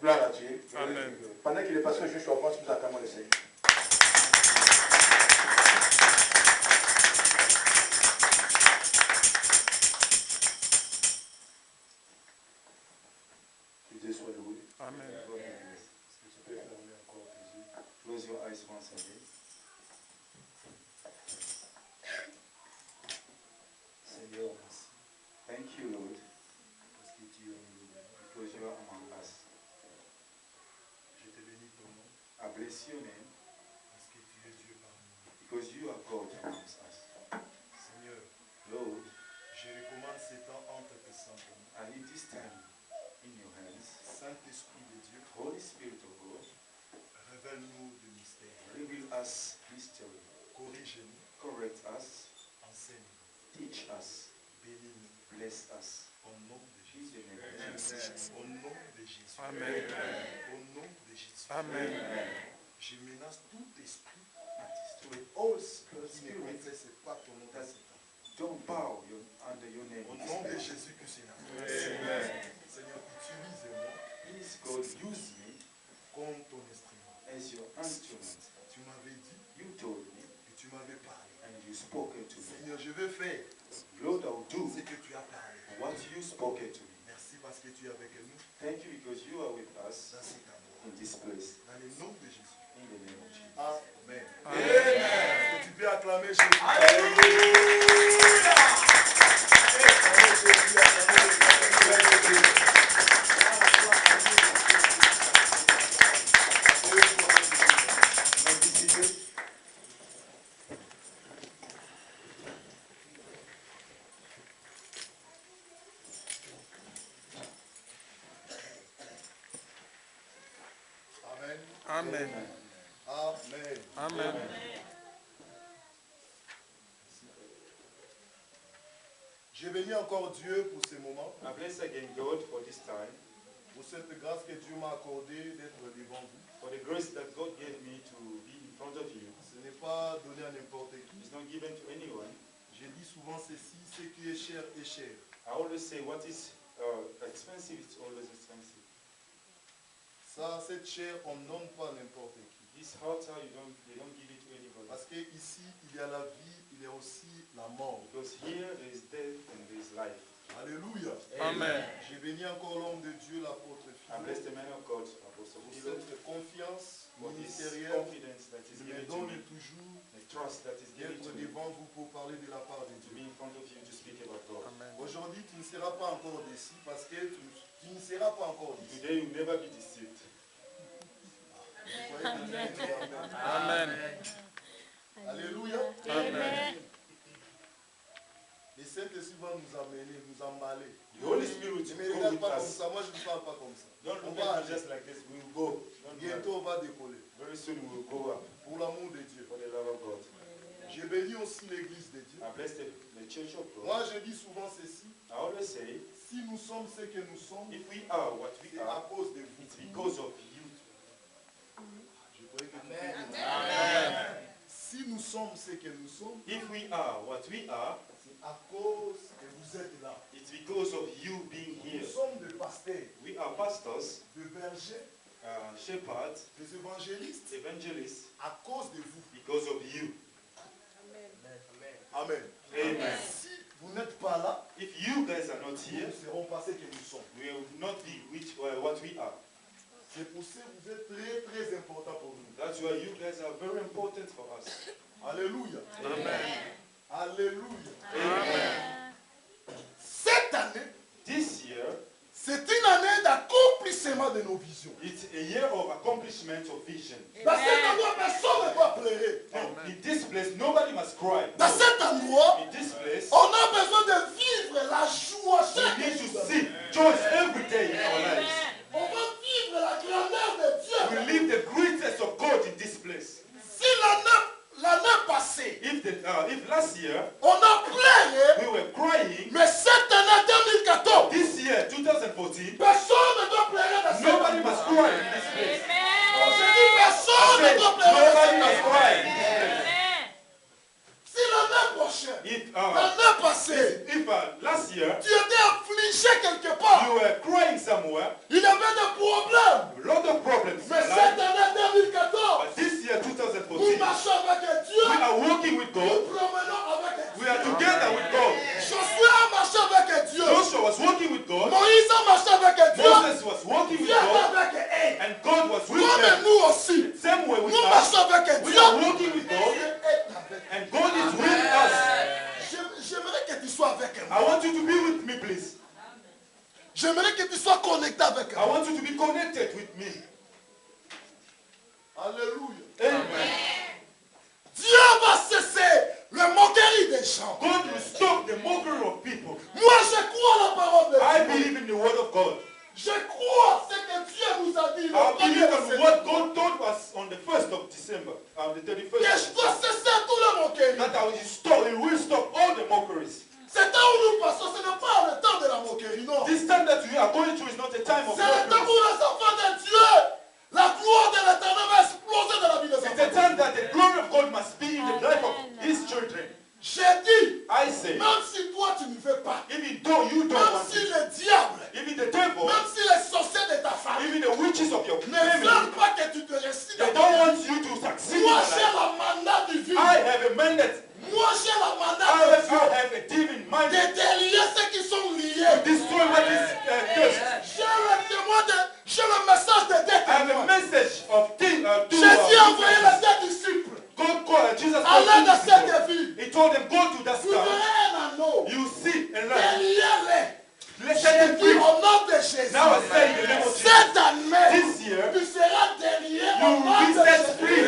Gloire à Dieu. Amen. Pendant qu'il est passé, je suis en France, nous acclamons le Seigneur. Que Dieu soit loué. Amen. Est-ce que tu peux fermer encore tes yeux? Close your eyes once again. Seigneur, merci. Thank you, Lord. Parce que tu es au milieu. Because you are among us. Je te bénis ton nom. I bless your name. Parce que tu es Dieu parmi nous. Because you are God amongst us. Seigneur, Lord, je recommande ces temps entre tes saints. I leave this time in your hands. Saint-Esprit de Dieu. Holy Spirit of God. Révèle-nous de mystère. Reveal us mystery. Corrige-nous. Correct us. Enseigne. Teach us. Bénis-nous. Bless us. Au nom de Jésus. Au nom de Jésus. Amen. Au nom de Jésus. Amen. Je menace tout esprit qui ne confesse pas ton nom. Don't bow under your name. Au nom de Jésus que c'est là. Seigneur, utilise-moi. Please God, use me comme ton instrument. As your instrument. Tu m'avais dit. You told me. Et tu m'avais parlé. And you spoken to me. Seigneur, je veux faire. Lord, I will do ce que tu as parlé. What you spoken to me. Merci parce que tu es avec nous. Thank you because you are with us. Dans cet endroit. In this place. Dans le nom de Jésus. In the name of Jesus. Amen. Amen. Est-ce que tu peux acclamer Jésus? Alléluia. Amen. Amen. Amen. J'ai béni encore Dieu pour ce moment. I bless again God for this time. Pour cette grâce que Dieu m'a accordée d'être devant vous. For the grace that God gave me to be in front of you. Ce n'est pas donné à n'importe qui. It's not given to anyone. Je dis souvent ceci, ce qui est cher est cher. I always say what is expensive is always expensive. Ça, cette chair, on ne donne pas n'importe qui. This altar, they don't give it to anybody. Parce que ici, il y a la vie, il y a aussi la mort. Because here there is death and there is life. Alléluia. Amen. J'ai béni encore l'homme de Dieu, l'apôtre Philo. I bless the man of God, Apostle Philo. Pour cette confiance ministérielle qui me donne toujours d'être devant vous pour parler de la part de Dieu. Aujourd'hui, tu ne seras pas encore déçu parce que tu ne seras pas encore déçu. Today you will never be deceived. Amen. Amen. Alléluia. Amen. Le Saint-Esprit va nous amener, nous emballer. The Holy Spirit ne me regarde pas comme ça. Moi, je ne parle pas comme ça. On va just like this. We will go. Bientôt, on va décoller. Very soon we will go up. Pour l'amour de Dieu. For the love of God. J'ai béni aussi l'église de Dieu. I bless the church of God. Moi, je dis souvent ceci. I always say, si nous sommes ce que nous sommes, if we are what we are, à cause de vous. It's because of you. Je croyais que Amen. Si nous sommes ce que nous sommes, if we are what we are, c'est à cause que vous êtes là. It's because of you being here. Nous sommes des pasteurs. We are pastors. Des bergers. Shepherds. Des évangélistes. Evangelists. À cause de vous. Because of you. Amen. Amen. Amen. Si vous n'êtes pas là, if you guys are not here, nous ne serons pas ce que nous sommes. We will not be what we are. C'est pour ça que vous êtes très très important pour nous. That's why you guys are very important for us. Alléluia. Amen. Alléluia. Amen. Cette année, this year, c'est une année d'accomplissement de nos visions. It's a year of accomplishment of vision. Dans cet endroit, personne ne doit pleurer. In this place, nobody must cry. Dans cet endroit, in this place, on a besoin de vivre la joie chaque jour. We need to see joy every day in our lives. On va vivre la grandeur de Dieu. We live the greatness of God in this place. Si l'année passée, if last year, on a pleuré, we were crying, mais cette année 2014, this year year, tu étais affligé quelque part. you were crying somewhere, Il y avait des problèmes. a lot of problems in Mais your cette life. année 2014, But this year, nous 2014, marchons avec Dieu. we are walking with Nous God. promenons avec We Dieu. are together with God. Josué a marché avec Dieu. Joshua was walking with God. Moïse a marché avec Dieu. Moses was walking with Dieu God. était avec eux. And God was with Comme them. nous aussi. Same way with Nous us. marchons avec We Dieu. are walking with God. Dieu est avec nous. And God is with us. J'aimerais que tu sois avec I moi. want you to be with me, please. J'aimerais que tu sois connecté avec I moi. want you to be connected with me. Alléluia. Amen. Dieu va cesser le moquerie des gens. God will stop the mockery of people. Moi, je crois la parole de I Dieu. believe in the word of God. Je crois ce que Dieu nous a dit. I believe in what God told us on the 1st of December, the 31st Que of je dois December, cesser tous les moqueries. that He will stop all the mockeries. C'est temps où nous passons, ce n'est pas le temps de la moquerie, non. This time that we are going through is not a time of C'est le temps mockery. où les enfants de Dieu, la gloire de l'éternel va exploser dans la vie des It's a enfants. time that the glory of God must be in the life of His children. J'ai dit, I say, même si toi tu ne veux pas, even though you don't même want si it, le diable, even the devil, même si les sorciers de ta famille even the witches of your ne family, veulent pas que tu te réussisses they dans don't ta want vie. you to succeed in Moi your j'ai life. la mandat divine. I have a mandate. Moi j'ai la I mandat de Dieu have a divine de mandate délier ceux qui sont to liés. destroy what is cursed. J'ai le témoin j'ai le message de deux I have a témoins. message of Jésus a envoyé les deux disciples God called Jesus à l'aide de called two people. cette ville. He told them, go to that Vous town. verrez un anneau. You see and learn. Déliez-les. Let's J'ai set them dit free. au nom de Jésus. Now I say in the name of Jesus. Cette année, This year, tu seras délié au you will nom be de set Jésus. free.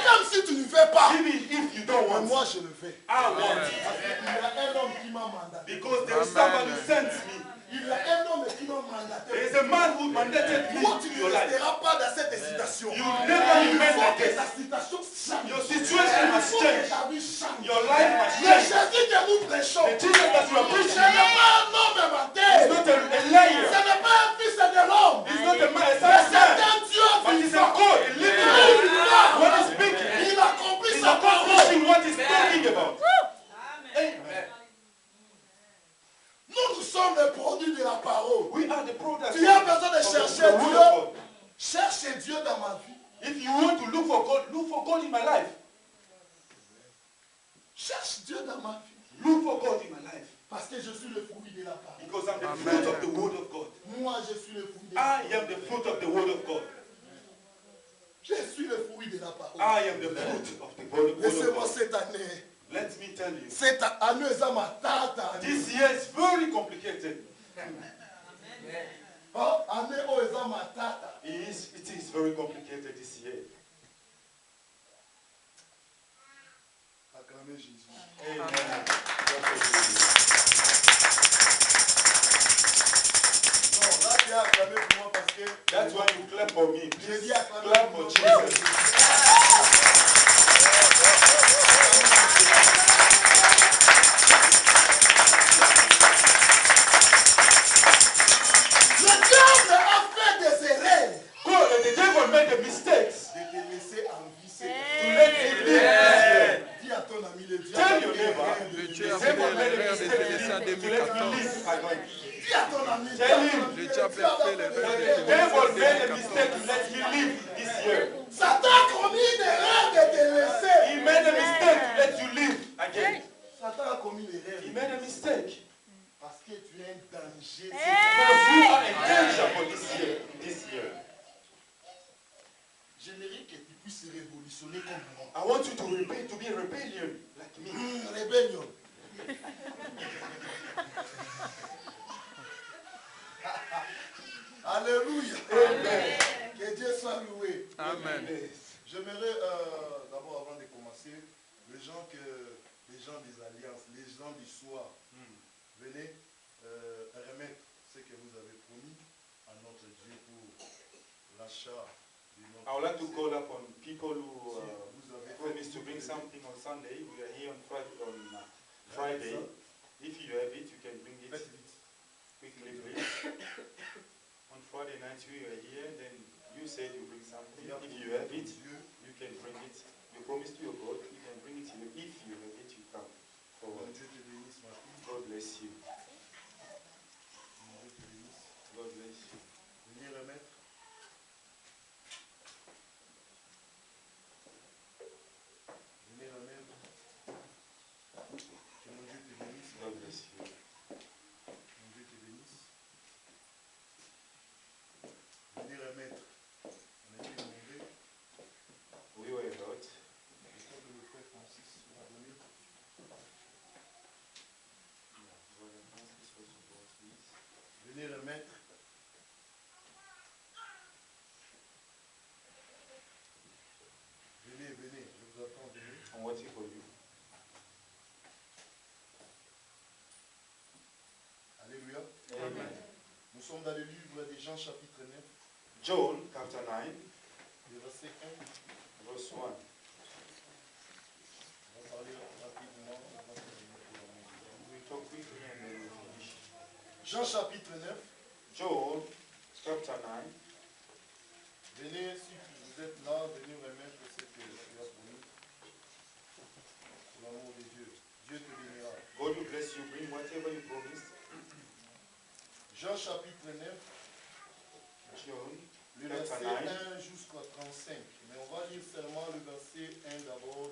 Comme si tu ne veux pas. Even if you don't Mais want moi, it, je le fais. I want it. Il y a un homme qui m'a mandaté. Because there is someone who sends me. Il y a un homme qui m'a mandaté. There is a man who mandated me Toi, to tu ne your life. resteras pas dans cette hésitation. You will never remain Il faut like que this. ta situation change. Your situation Il must faut que change. ta vie change. Your life must Le change. Jésus que nous prêchons, The Jesus that you are ce preaching n'est pas un homme inventé. is not a liar. Ce n'est pas un fils de l'homme. He's not a man, a Mais son of c'est man. un Dieu But he's a vivant. God, a living Quand il God. parle, When he's speaking, il accomplit he's sa parole. accomplishing what he's talking about. Amen. Nous sommes les produits de la parole. We are the products Tu as besoin de of chercher the word Dieu. of God. Cherche Dieu dans ma vie. If you want to look for God in my life. Cherche Dieu dans ma vie. Look for God in my life. Parce que je suis le fruit de la parole. Because I'm the fruit of the word of God. Moi, je suis le fruit de la parole. I am the fruit of the word of God. Je suis le fruit de la parole. I am the fruit of the word of Laissez-moi God. cette année. Let me tell you. Cette année, ça m'a tata. This year is very complicated. Oh, année, oh, ça m'a tata. It is very complicated this year. Acclamez Jésus. Amen. Non, là, tu as acclamé pour moi parce que. That's why you clap for me. J'ai Please dit acclamez clap pour for moi. Jesus. Le diable a fait des erreurs. God, the devil made the mistakes De te laisser en vie. C'est to let you live this year. dis à ton ami le diable. Tell your a fait neighbor, des the erreurs. devil made a mistake to let you live again. Dis à ton ami. Tell him. Le diable a fait les The erreurs. devil made a mistake to let you live this year. Satan a commis une erreur de te laisser. He made a mistake to let you live again. Satan a commis l'erreur. He made a mistake. Parce que tu es un danger. Because you are in danger for this year. This year. J'aimerais que tu puisses révolutionner comme moi. I want you to be a rebellion like me. Rébellion. Alléluia. Amen. Que Dieu soit loué. Amen. J'aimerais d'abord, avant de commencer, les gens des alliances, les gens du soir, venez remettre ce que vous avez promis à notre Dieu pour l'achat de notre. I would like to call upon people who Vous avez promised to bring something on Sunday. We are here on Friday. If you have it, you can bring it quickly, please. On Friday night we were here, then you said you bring something. If you have it, you can bring it. You promised to your God, you can bring it here. If you have it, you come forward. God bless I'm waiting for you. Alléluia. Amen. Nous sommes dans le livre de Jean chapitre 9, John chapter 9, le verset 1. verse 1. On va parler rapidement. On va terminer pour la main. We talk quickly and then we finish. Jean chapitre 9. John chapter 9. Venez, si vous êtes là, venez remettre ce que tu as pour nous. Pour l'amour de Dieu. Dieu te bénira. God will bless you. Bring whatever you promised. Jean chapitre 9, John le chapter verset 9. 1 jusqu'à 35. Mais on va lire seulement le verset 1 d'abord,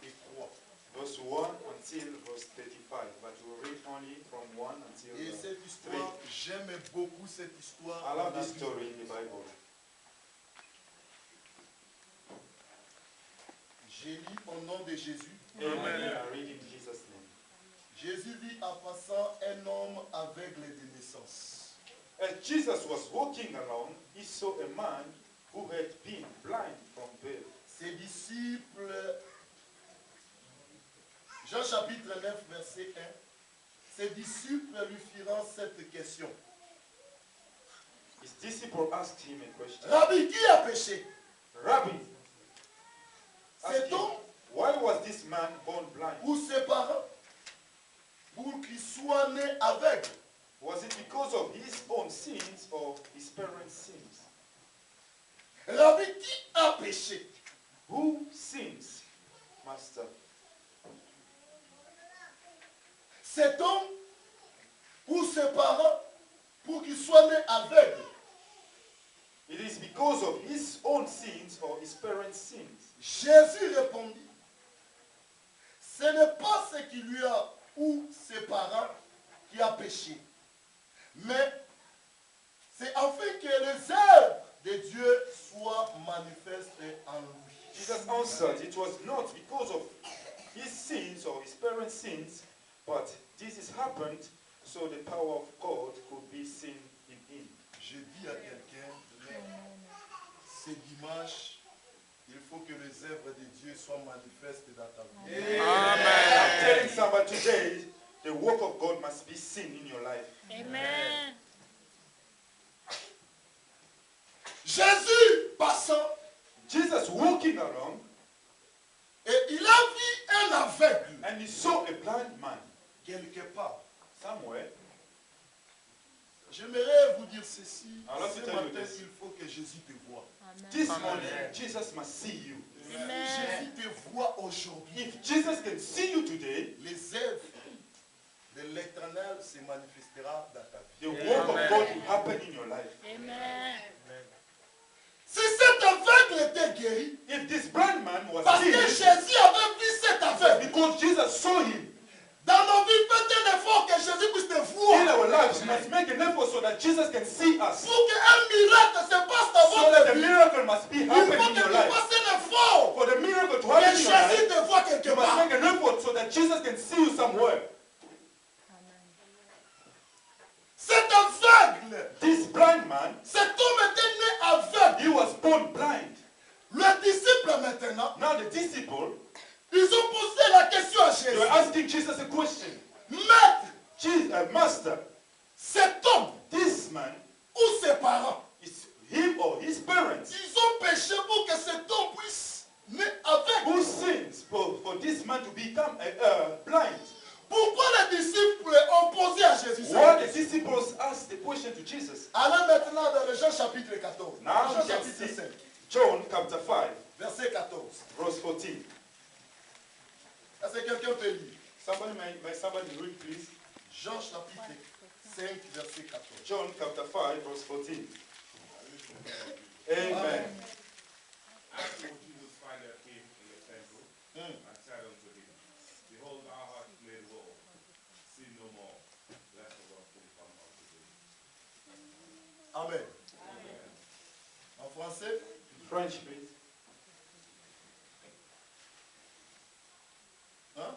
2 et 3. Verse 1 until verse 35. But we will read only from 1 until Et cette histoire, j'aime beaucoup cette histoire. I love dans la this Bible. story in the Bible. J'ai lu au nom de Jésus. Amen. I read in Jesus' name. Jésus vit en passant un homme aveugle de naissance. As Jesus was walking along, he saw a man who had been blind from birth. Ses disciples, Jean chapitre 9, verset 1, ses disciples lui firent cette question. His disciple asked him a question. Rabbi, qui a péché? Rabbi, asked Cet him, homme why was this man born blind? ou ses parents pour qu'il soit né aveugle? Was it because of his own sins or his parents' sins? Rabbi, qui a péché? Who sins, Master? Cet homme ou ses parents pour qu'il soit né aveugle? It is because of his own sins or his parents' sins. Jésus répondit, ce n'est pas ce qui lui a ou ses parents qui a péché, mais c'est afin que les œuvres de Dieu soient manifestes en lui. Jesus answered, it was not because of his sins or his parents' sins, but this has happened so the power of God could be seen in him. Je dis à quelqu'un, ce dimanche, il faut que les œuvres de Dieu soient manifestes dans ta vie. Amen. I'm telling somebody today, the work of God must be seen in your life. Amen. Jésus passant, Jesus walking along, et il a vu un aveugle and he saw a blind man quelque part. somewhere. J'aimerais vous dire ceci, Alors, ce c'est à matin, lui. il faut que Jésus te voie. This morning, Jesus must see you. Amen. Jésus te voit aujourd'hui. If Jesus can see you today, Les œuvres de l'Éternel se manifestera dans ta vie. the work of God will happen in your life. Amen. Si cet aveugle était guéri, If this blind man was parce que healed, Jésus avait vu cet aveugle, because Jesus saw him, dans nos vies, faites un effort que Jésus puisse te in voir. our lives, we must make an effort so that Jesus can see us. Pour qu'un miracle se passe dans So that votre the vie, miracle must be il faut happening in que your tu life. fasses un effort. For the miracle to Que happen in your life, Jésus te voit quelque you must part. make an effort so that Jesus can see you somewhere. Cet aveugle, This blind man, cet homme était né aveugle. he was born blind. Le disciple maintenant, Now the disciple, ils ont posé la question à they were Jésus. asking Jesus a question. Maître, Jesus, Master, cet homme this man, ou ses parents, is him or his parents, ils ont péché pour que cet homme puisse naître aveugle. who sins for this man to become blind? Pourquoi les disciples ont posé à Jésus cette Why the question? disciples asked the question to Jesus? Allons maintenant dans le Jean chapitre 14. Now Jean we can chapitre see 5, John chapter 5, verset 14. verse 14. Est-ce que quelqu'un peut lire? Somebody may somebody read, please. Jean chapitre 5, verset 14. John chapter 5, verse 14. Amen. After Jesus found a thief in the temple, Hmm. and said unto him, Behold, thou art made whole. Sin no more, lest the world will come unto thee. Amen. En français, French, please. hein?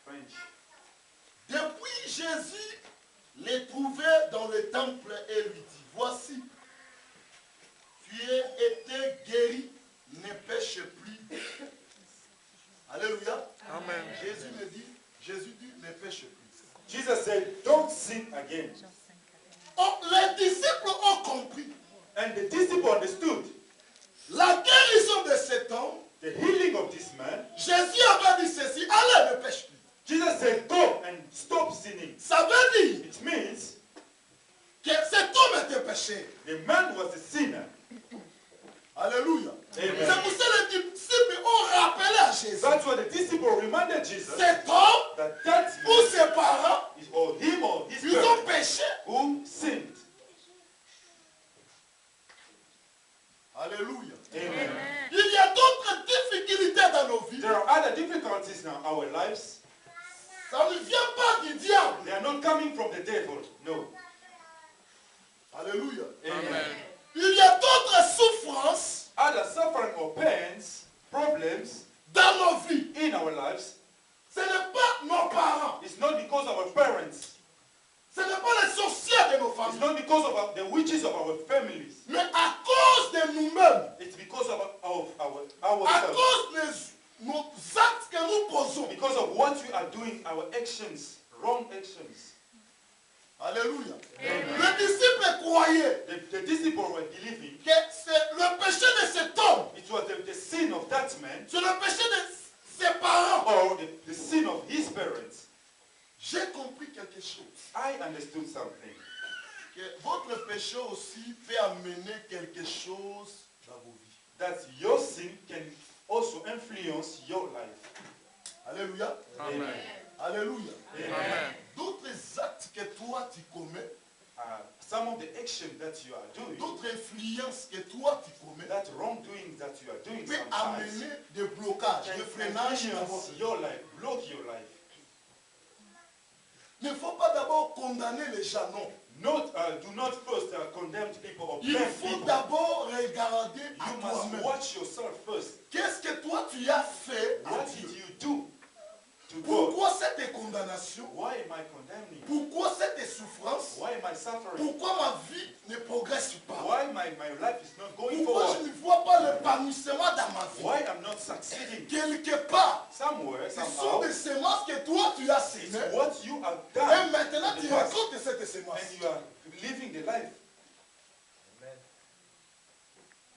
French. Depuis Jésus les trouvait dans le temple et lui dit, voici, tu es été guéri, ne pêche Jesus said, don't sin again. Oh, les disciples ont compris. And the disciple understood La guérison de cet homme, the healing of this man. Jésus avait dit ceci, allez, ne pêche plus. Jesus said, go and stop sinning. Ça veut dire It means que cet homme était péché. the man was a sinner. Alléluia. Amen. C'est pour ça que les disciples ont rappelé à Jésus. That's what the disciple reminded Jesus Cet homme that ou ses parents, is or him or his ils ont parents péché. who sinned. Alléluia. Amen. Il y a d'autres difficultés dans nos vies. There are other difficulties in our lives. Ça ne vient pas du diable. They are not coming from the devil. No. Alléluia. Amen. Il y a d'autres souffrances Other suffering or pains, problems dans nos vies. in our lives, Ce n'est pas nos parents. it's not because of our parents. Ce n'est pas les sorciers de nos It's familles. not because of the witches of our families. Mais à cause de nous-mêmes. It's because of À ourselves. cause de nos actes que nous posons. Because of what we are doing, our actions, wrong actions. Alléluia. Les disciples croyaient The disciples were believing que c'est le péché de cet homme. it was the sin of that man C'est le péché de ses parents. or the sin of his parents. J'ai compris quelque chose. I understood something. Que votre péché aussi peut amener quelque chose dans vos vies. That your sin can also influence your life. Alléluia. Amen. Alléluia. Amen. D'autres actes que toi tu commets, Some of the action that you are doing, d'autres influences que toi tu commets, that wrongdoing that you are doing peut sometimes, amener des blocages, can des freinages dans influence votre vie. your life, block your life. Il ne faut pas d'abord condamner les gens, non. Do not first condemn people or Il blame faut people. d'abord regarder à You must toi-même. watch yourself first. Qu'est-ce que toi tu as fait à What Dieu? did you do to God? Pourquoi cette condamnation? Why am I condemning? Pourquoi cette souffrance? Why am I suffering? Pourquoi ma vie ne progresse pas? Why my life is not going Pourquoi forward? je ne vois pas l'épanouissement dans ma vie? Why I'm not succeeding? Quelque part, Somewhere, ce sont somehow, des semences que toi tu as it's semées. what you have Et done maintenant in tu the past, récoltes cette sémence. and you are living the life.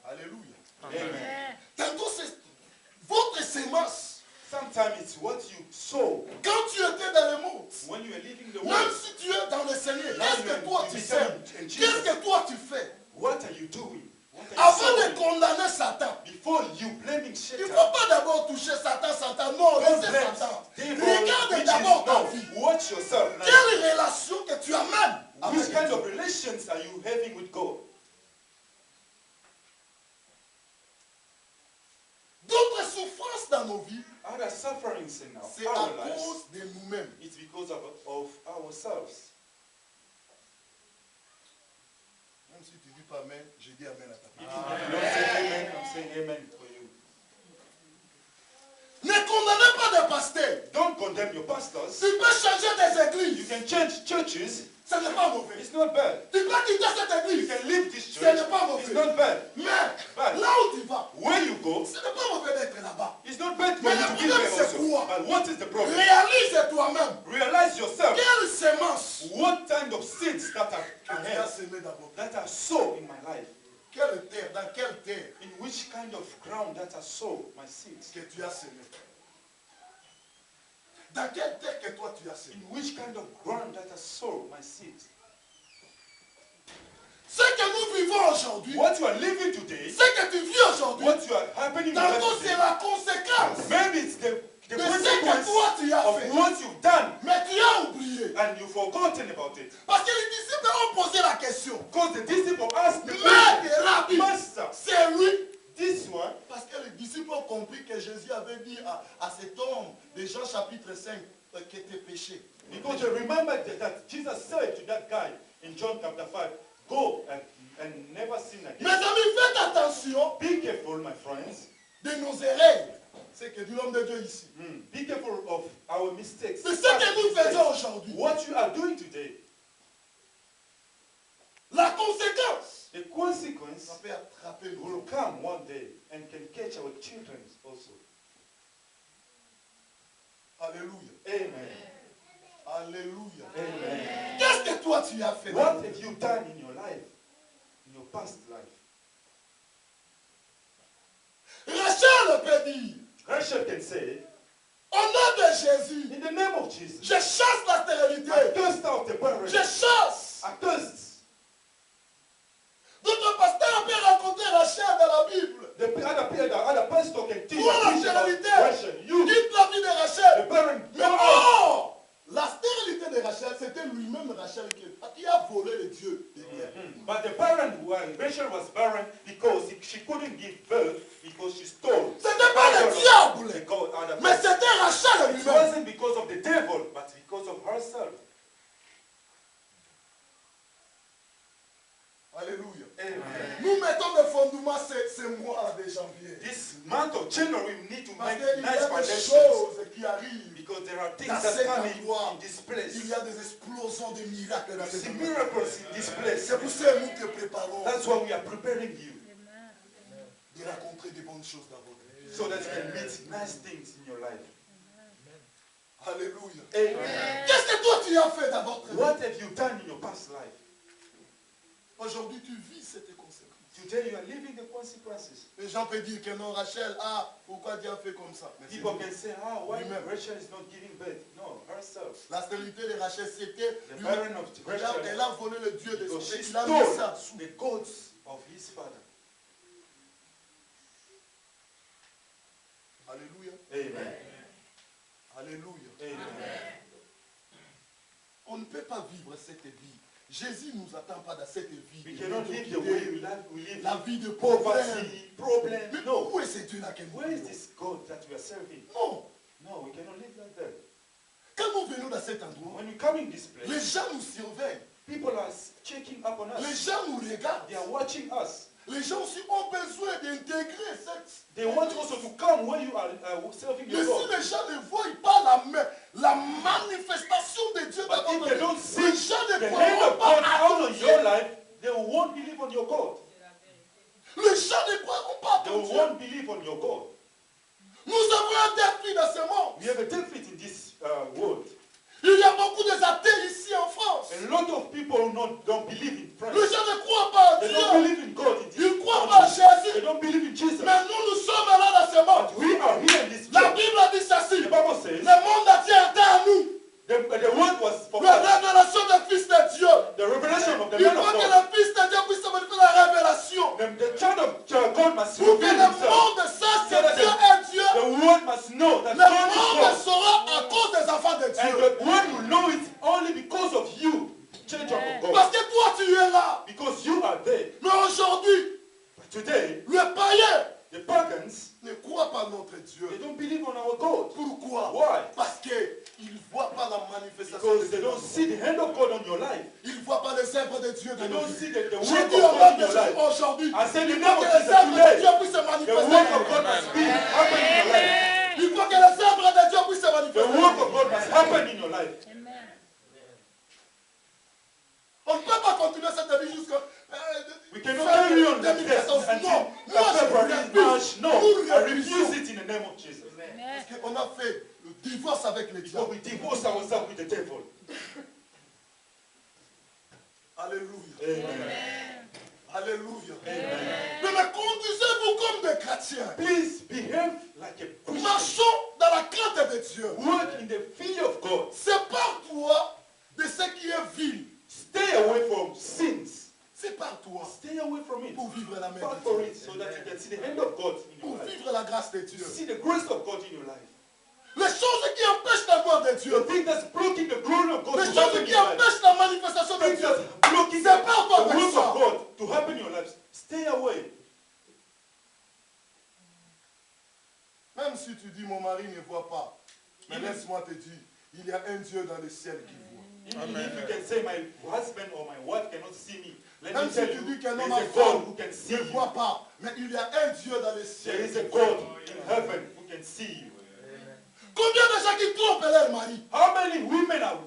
Alléluia. Amen. Tantôt c'est votre sémence. Sometimes it's what you sow Quand tu étais dans le monde, when you are living the même world. si tu es dans le Seigneur, Now qu'est-ce you que toi are tu becoming sais? in Qu'est-ce Jesus. que toi tu fais? What are you doing? What are you Avant de sowing? condamner Satan, Before you blaming il Satan, ne faut pas d'abord toucher Satan. Non, don't laissez blame Satan. devil, Regarde witches. d'abord ta No, vie. watch yourself. Now. Quelle relation que tu amènes Which avec kind Dieu? of relations are you having with God? D'autres souffrances dans nos vies, Other sufferings in c'est à our lives, cause de nous-mêmes. it's because of ourselves. Même si tu ne dis pas amen, je dis amen à ta If part. you don't say amen, I'm saying amen for you. Ne condamnez pas des pasteurs. Don't condemn your pastors. Tu peux changer des You églises. can change churches. Ce n'est pas mauvais. It's not bad. Tu peux quitter cette You église. can leave this Ce church. n'est pas It's mauvais. not bad. Mais But là où tu vas, where you go, ce n'est pas mauvais d'être là-bas. it's not bad for Mais you le to be problème, there c'est also. quoi? But what is the problem? Réalise toi-même. Realize yourself Quelle sémence what kind of seeds that are que tu as ahead, semé dans votre that are sown in my life. Quelle terre, dans quelle terre In which kind of ground that are sown my seeds? que tu as semé? Dans quelle terre que toi tu as semé? In which kind of ground that are sown my seeds? Ce que nous vivons aujourd'hui, What you are living today, ce que tu vis aujourd'hui, what you are happening tantôt today, c'est la conséquence maybe it's the de ce que consequence toi tu as of fait. what you've done Mais tu as oublié. and you've forgotten about it. Parce que les disciples ont posé la question. Because the disciple asked the Mais question, Rabbi, Master, c'est lui. this one, Parce que les disciples ont compris que Jésus avait dit à cet homme, de Jean chapitre 5, qu'il était péché. because you remember that Jesus said to that guy in John chapter 5, go and never sin Mes again. amis, faites attention Be careful, my friends. de nos erreurs. C'est que dit l'homme de Dieu ici. Be careful of our mistakes. C'est ce que nous faisons aujourd'hui. What you are doing today, La conséquence, the consequence ça peut attraper nos will come one day and can catch our children also. Alléluia. Amen. Alléluia. Amen. Qu'est-ce que toi tu as fait? What have you done in your life, in your past life? Rachel peut dire, Rachel can say, au nom de Jésus, in the name of Jesus, je chasse la stérilité. I thirst out the barren. Je chasse. I thirst. Notre pasteur peut rencontrer Rachel dans la Bible. The other pastor can teach Toi, la about stérilité, Rachel. You, quitte la vie de Rachel. the barren, Mais oh, la stérilité de Rachel, c'était lui-même Rachel qui a volé les dieux des guerres. But the barren, Rachel was barren because she couldn't give birth because she stole. C'était pas le diable, Because mais c'était Rachel it lui-même. wasn't because of the devil, but because of herself. Alléluia. Amen. Nous mettons le fondement ce mois de janvier. This month of January, we need to Parce make qu'il y nice a des foundations choses qui arrivent. because there are things Dans that cet come endroit, in this place. il y a des explosions de miracles dans You cet see endroit. miracles in this place. C'est pour ça que nous te préparons That's why we are preparing you de rencontrer des bonnes choses dans votre vie. so that you can meet nice things in your life. Alléluia. Amen. Qu'est-ce que toi tu as fait dans votre vie? What have you done in your past life? Aujourd'hui tu vis cette conséquence. Today you are living the consequences. Les gens peuvent dire que non, Rachel, pourquoi Dieu a fait comme ça? Mais c'est People lui. can say, why Lui-même. Rachel is not giving birth? No, herself. La stérilité de Rachel, c'était The lui. barren of Rachel, Elle a volé le Dieu des because she il a mis ça stole sous. the goats of his father. Alléluia. Amen. Alléluia. Amen. On ne peut pas vivre cette vie. Jésus ne nous attend pas dans cette vie. We de cannot live the médiocrité, way we live. la vie de pauvreté. Poverty, problem. Mais No. où est ce Dieu-là que nous Where is vivons? this God that we are serving? Non. No, we cannot live like that. Quand nous venons dans cet endroit, When we come in this les place, gens nous surveillent. people are checking up on Les us. gens nous regardent. They are watching us. Les gens aussi ont besoin d'intégrer cette... They want also to come where you are serving Mais your si God. les gens ne voient pas la manifestation de Dieu dans But if votre they vie, don't les see gens ne the hand croiront of God pas out à on Dieu. your life, they won't believe on your God. Les gens ne croiront pas They à Dieu. won't believe on your God. Nous avons un défi dans ce monde. We have a deficit in this world. Il y a beaucoup d'athées ici en France. A lot of people don't believe in Les France. gens ne croient pas à They Dieu. don't believe in God in Ils this ne croient pas à country. They Jésus. don't believe in Jesus. Mais nous sommes là dans ce monde. But we are here in this La church. Bible dit ceci. The Bible says Le monde entier était à nous. the word was for La us. révélation des fils de Dieu. The revelation of the Il man faut of que God. le fils de Dieu puisse manifester la révélation. The child of God must Pour que reveal le himself. monde sache que Dieu est Dieu. The world must know that Le God is monde God. saura à cause des enfants de And Dieu. the world will know it only because of you, children of Parce God. que toi tu es là. Because you are there. Mais aujourd'hui, But today, le païen the pagans, ne croit pas notre Dieu. they don't believe on our God. Pourquoi? Why? Parce qu'ils ne voient pas la manifestation Because de they Dieu. don't see the hand of God on your life. Ils ne voient pas les œuvres de Dieu They dans nos don't vies. see the J'ai work dit of au God nom in de your Jésus life. aujourd'hui, I said il in the faut name que of les Jesus œuvres de today, Dieu puissent se the manifester. work of God must be happen in your life. Il faut que les œuvres de Dieu puissent se The manifester. work of God must happen in your life. On ne peut pas continuer cette vie jusqu'à We cannot carry on like this 2014. until Non, moi je February, March. refuse. No, Nous I refuse refusons. it in the name of Jesus. Parce qu'on a fait le divorce avec les So diables. we divorce ourselves with the devil. Alléluia. Amen. Alléluia. Amen. Mais conduisez-vous comme des chrétiens. Please behave like a Christian. Marchons dans la crainte de Dieu. Work in the fear of God. Sépare-toi de ce qui est vil. Stay away from sins. Sépare-toi Stay away from it. pour vivre la main Fight de for Dieu. it so that you can see the hand of God in Pour your life. vivre la grâce de Dieu. See the grace of God in your life. Les choses qui empêchent la gloire de The Dieu. thing that's blocking the glory of God Les to happen choses in qui your life. empêchent la manifestation de Things Dieu. that's blocking C'est pas toi the avec work ça. of God to happen in your lives. Stay away. Même si tu dis mon mari ne voit pas, mais laisse-moi te dire, il y a un Dieu dans le ciel qui voit. Even if you can say my husband or my wife cannot see me, let Même me si tell tu you, dis qu'un there homme is en a God femme who can see ne you. voit pas, mais il y a un Dieu dans le ciel. There is a God in heaven who can see you. Combien de gens qui trompent leur mari? How many women are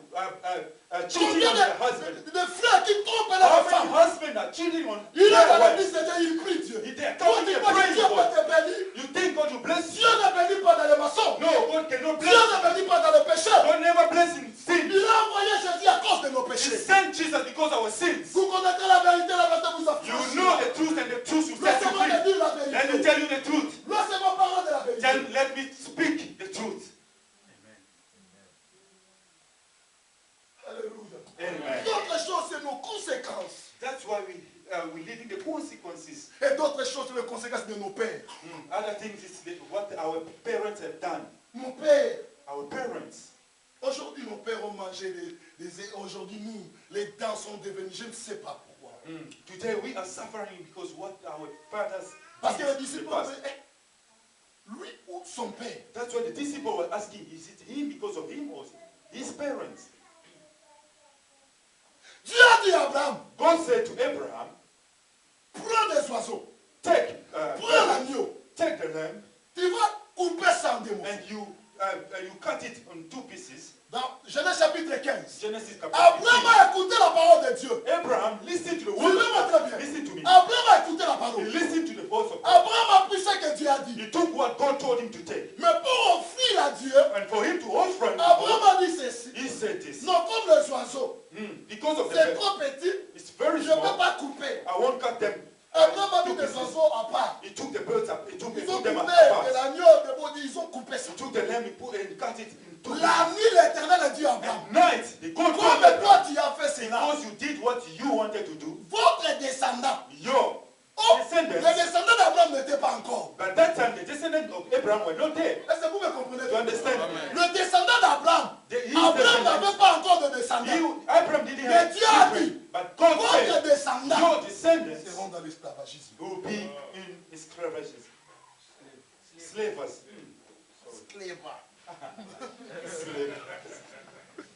cheating Combien on their husband? de frères qui trompent How leur many femme? husbands are cheating on Il est dans their wives? l'église de Dieu, il prie Dieu. If they are Toi, coming tu and crois que praying Dieu for peut God, te bénir? you think God will bless Dieu you? ne bénit pas dans les maçons. No, God cannot Dieu bless ne bénit pas dans le péché. you. God never bless in Il sin. a sur les conséquences de nos pères. Other things is what our parents have done. Mon père. Our parents. Aujourd'hui, nos pères ont mangé aujourd'hui, nous, les dents sont devenues, je ne sais pas pourquoi. Today we are suffering because what our fathers Parce que did les in disciples the past. ont dit, lui ou son père? That's why the disciple were asking, is it him because of him or his parents? Dieu a dit à Abraham, God said to Abraham, prends des oiseaux, take prends l'agneau, take the lamb tu vas couper ça en deux morceaux. and you cut it on 2 pieces. Dans Genèse chapitre 15, Genesis chapter Abraham 15. a écouté la parole de Dieu. Abraham, listen to the word Suivez-moi of très God. bien. Listen to me. Abraham a écouté la He parole. listened to the voice of God. Abraham a pris ce que Dieu a dit. He took what God told him to take. Mais pour offrir à Dieu, And for him to offer him, Abraham a dit ceci. he said this. Non, comme les oiseaux, Because of the c'est fact trop petit, it's very je ne peux small, pas couper. I won't cut them. Abraham a mis Two des pieces. oiseaux à part. He took the birds up. He took Ils ont them coupé apart. de l'agneau, de body, ils ont coupé ça. He took the lamb, he put and cut it in 2 La pieces. nuit, l'Éternel a dit à Abraham, At night, the God told comme toi Abraham, tu as fait cela, because you did what you wanted to do, votre descendant, your oh, les descendants, descendants d'Abraham n'étaient pas encore. by that time the descendants of Abraham were not there. Est-ce que vous me comprenez? You understand? Le descendant d'Abraham, His Abraham descendants, n'avait pas encore de descendants. Abraham didn't Mais have Dieu a children, dit, but God votre said, descendant your descendants seront dans l'esclavagisme. will be in esclavages. Slavers. Slave.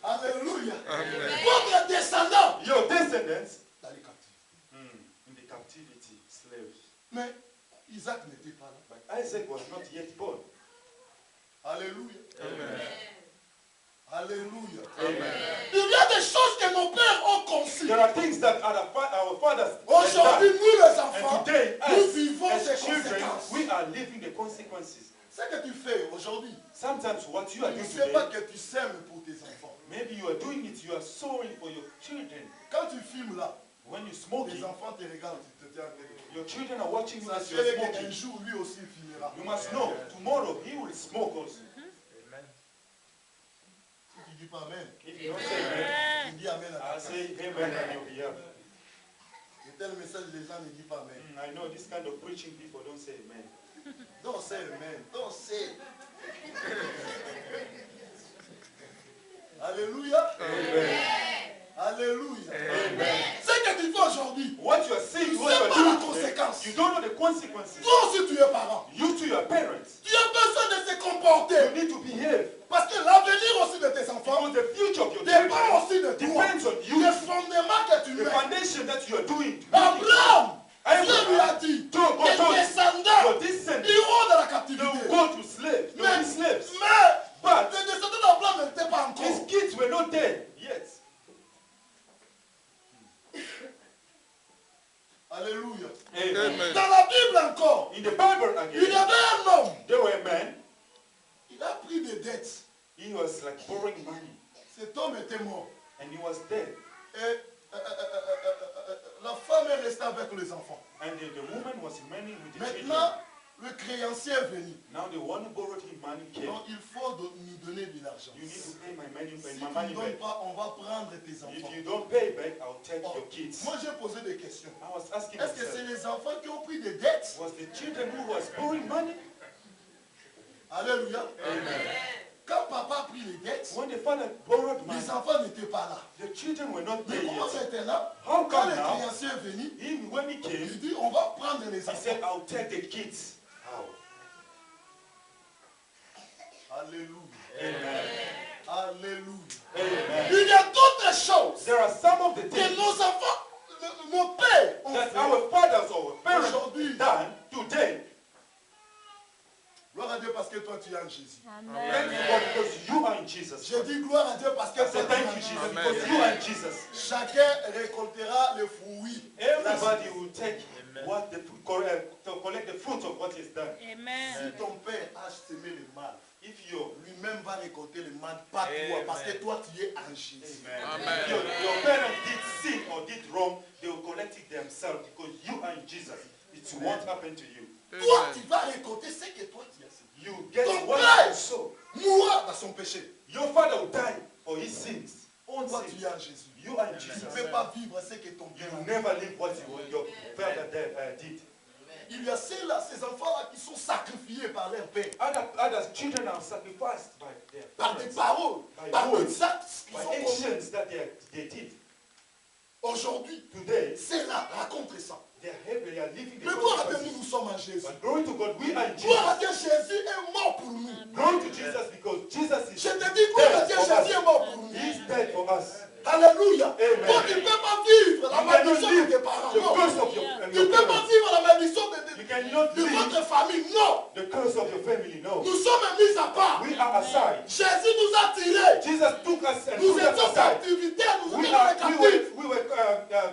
Alléluia. Votre descendant Your descendants dans les captifs. in the captivity, slaves. Mais Isaac n'était pas là. But Isaac was not yet born. Alléluia. Amen. Alléluia. Amen. Il y a des choses que nos pères ont conçues. There are things that our fathers have Aujourd'hui, done. nous les And enfants, today, nous vivons as ces children, conséquences. we are living the consequences. Ce que tu fais aujourd'hui, Sometimes what you tu are ne doing sais pas today, que tu sèmes pour tes enfants. maybe you are doing it, you are sowing for your children. Quand tu filmes là, When you smoke les it, enfants te regardent, tu te tiens en train de your children are watching you as sachez you're qu'un smoking. jour, lui aussi filmera. You must know, tomorrow he will smoke also. Si tu dis pas Amen, If you don't say amen, tu dis Amen à I'll ta place. say amen and you'll be happy. Et tel message, les gens ne disent pas Amen. I know this kind of preaching people don't say amen. Don't say Amen. Don't say. Alléluia. Alléluia. Ce que tu fais aujourd'hui, What you are saying, tu what sais you are pas la doing today, conséquence. you don't know the consequences. Toi aussi, tu es parent. You to your parents, Tu as besoin de se comporter. you need to behave. Parce que l'avenir aussi de tes enfants Because the future of your dépend children aussi de toi. depends on you. Le fondement que tu The mets. foundation that you are doing. Abraham, Dieu lui a Abraham, dit, told tes your descendants descendants, iront dans la they captivité. will go to slaves. They will be slaves. Mais But les descendants d'Abraham n'étaient pas his encore. kids were not there yet. Alléluia. Amen. Dans la Bible encore, In the Bible il y again, avait un homme. there were a man. Il a pris des dettes. He was like borrowing money, Cet homme était mort. and he was dead. Et la femme est restée avec les enfants. And the woman was remaining with the children. Maintenant, le créancier est venu. Now the one who borrowed him money came. Donc il faut nous donner de l'argent. You need to pay my money, Si tu my ne money donnes back. pas, on va prendre tes If enfants. you don't pay back, I'll take Oh, your kids. moi j'ai posé des questions. I was asking Est-ce que c'est myself, les enfants qui ont pris des dettes? was the children who was borrowing money? Alléluia. Amen. Quand papa a pris les dettes, When the father borrowed money, les enfants n'étaient pas là. the children were not Mais there comment yet. maintenant, How quand come le now? créancier est venu, When he il came, dit on va prendre les he enfants. said, I'll take the kids. How? Alléluia. Amen. Alléluia. Amen. Il y a d'autres choses There are some of the que things nos enfants, nos pères ont that fait. our fathers or parents Aujourd'hui. done today. Gloire à Dieu parce que toi tu es en Jésus. Thank you, God, because you are in Jesus. Je dis gloire à Dieu parce que I toi say tu es thank en you, Jesus, Jésus. because you are in Jesus. Chacun récoltera le fruit. Everybody will take what the to collect the fruit of what is done. Si ton père a semé le mal, If your lui-même va récolter le mal, pas toi, parce que toi tu es en Jésus. your parents did sin or did wrong, they will collect it themselves because you are in Jesus. It won't happen to you. Toi tu vas récolter ce que toi tu as semé. You get Ton what père you sow. mourra dans son péché. Your father will die for his sins. Own Toi tu sins. es en Jésus. You are in Tu Jesus. ne peux pas vivre ce que ton père You a will fait. never live what your father did. il y a ces enfants-là qui sont sacrifiés par leur père. Other children are sacrificed by their Par des parents, paroles, by par words, des actes qui by sont commis. actions that they did. Aujourd'hui, Today, c'est là, raconte ça. they are living the Mais gloire à Dieu, consequences. nous sommes en Jésus. But glory to God, we are in Gloire à Jesus. Dieu, Jésus est mort pour nous. Glory to Jesus because Jesus is Je te dis, gloire à dead Dieu, for Jésus est us. mort pour nous. He is dead for us. Alléluia. Amen. Donc tu ne peux pas vivre la You malédiction cannot de tes live parents. the Non. curse of Tu your ne peux pas parents. vivre la malédiction You cannot de live votre famille. Non. the curse of your family. No. Nous sommes mis à part. We are aside. Jésus nous a tirés. Jesus took us and Nous took us étions aside. captivité. Nous We étions were captifs.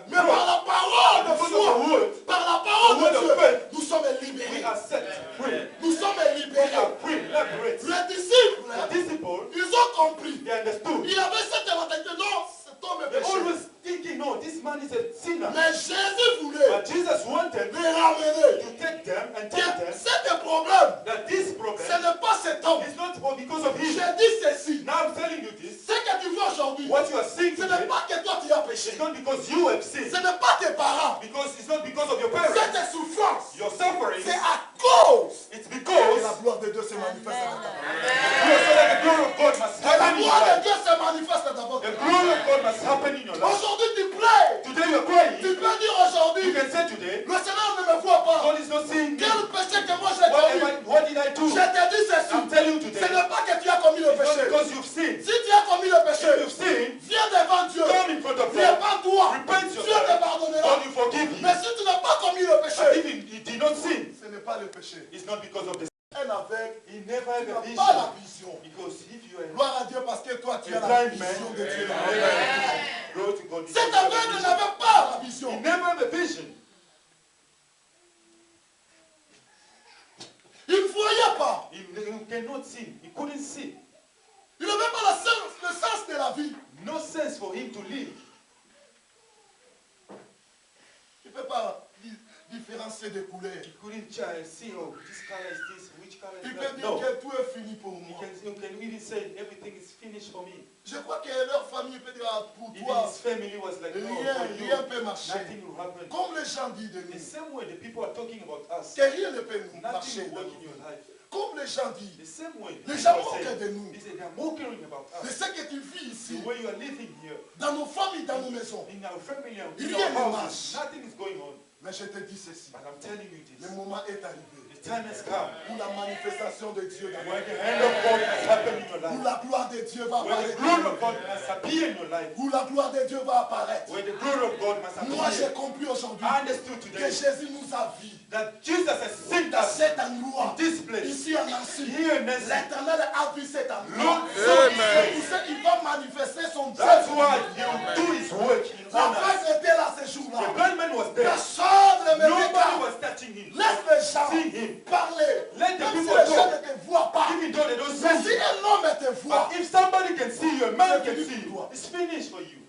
Mais par brought la parole de because of foi, the word. par la parole The word de of Dieu, faith. nous sommes We libérés. are set free. Nous sommes We libérés. are free, liberated. Les disciples, The disciples, ils ont compris. they understood. Il y avait cette mentalité, non, cet homme est They péché. always thinking, no, this man is a sinner. Mais Jésus voulait But Jesus wanted les ramener. to take them and Que tell them c'est un problème. that this Ce problem n'est pas cet homme. is not because of him. J'ai dit ceci. Now I'm telling you this. Ce que tu vois aujourd'hui, What you are seeing ce n'est today pas que toi tu as péché. is not because you have sinned. Ce n'est pas tes parents. Because it's not because of your C'est parents. tes souffrances. Your suffering. C'est à cause It's que la because gloire de Dieu se manifeste dans ta vie. so that the glory of God must Que la happen in your gloire de life. Dieu se manifeste dans votre The vie. glory of God must happen in your life. Aujourd'hui tu plais. Today you're crying. Tu peux dire You aujourd'hui, can say today, le Seigneur ne me voit pas. God is not seeing me. Quel péché que moi j'ai commis. What did I do? Je te dis ceci. I'm telling you Ce today. n'est pas que tu as commis le It's not péché. because you've sinned. Si tu as commis le If péché, you've sinned, viens devant Dieu. come in front of Viens God. pas toi. Repent Dieu te yourself. pardonnera. God will forgive you. Mais si tu n'as pas commis le But péché, if he did not sin, ce n'est pas le péché. it's not because of the sin. Un aveugle, He never tu had a n'as pas la vision. vision. Because if you are Gloire à Dieu parce que toi tu a as la blind vision man, de Dieu. glory to God. Cet aveugle n'avait pas la vision. He never had a vision. Il ne voyait pas. He cannot see. He couldn't see. Il n'avait pas le sens de la vie. No sense for him to live. Il ne peut pas différencier des couleurs. He couldn't see, oh, this color is this, which color is Il peut that. dire No. que tout est fini pour You moi. can even say everything is finished for me. Je crois que leur famille peut dire ah, pour Even toi, his family was like, no, rien, for you, rien peut marcher. nothing will happen. Comme les gens disent de The nous, same way the people are talking about us, que rien ne peut nous nothing marcher. will work in your life. Comme les gens The disent, same way les people gens are moquent saying, de nous. they say they are mocking about De us. ce que tu vis ici, The way you are living here, dans nos familles, dans nos maisons. in our family, and Il in y a our une houses, marche. nothing is going on. Mais je te dis ceci, But I'm telling you le this. moment est arrivé The time has come où la manifestation de Dieu dans where notre the vie, hand of God must happen in your où life. la gloire de Dieu va Where the apparaître, glory of God must appear in your life. où la gloire de Dieu va apparaître. Where the glory of God must Moi j'ai appear. compris aujourd'hui I understood que today Jésus nous a vus that Jesus has sent dans us cet endroit, in this place. ici en Nancy. Here in Nancy. L'Éternel a vu cet endroit. Lord, C'est pour ça qu'il va manifester son that's Dieu. why he will do his work in La us. fête était là ce The jour-là. blind man was there. Personne ne me Nobody regarde. was touching him. Laisse les gens See him. parler. Let the Même si people les gens talk. ne te voient pas. Even though they don't Mais see si you. un homme te voit, But if somebody can see you, a man can C'est see fini pour you. toi. It's finished for you.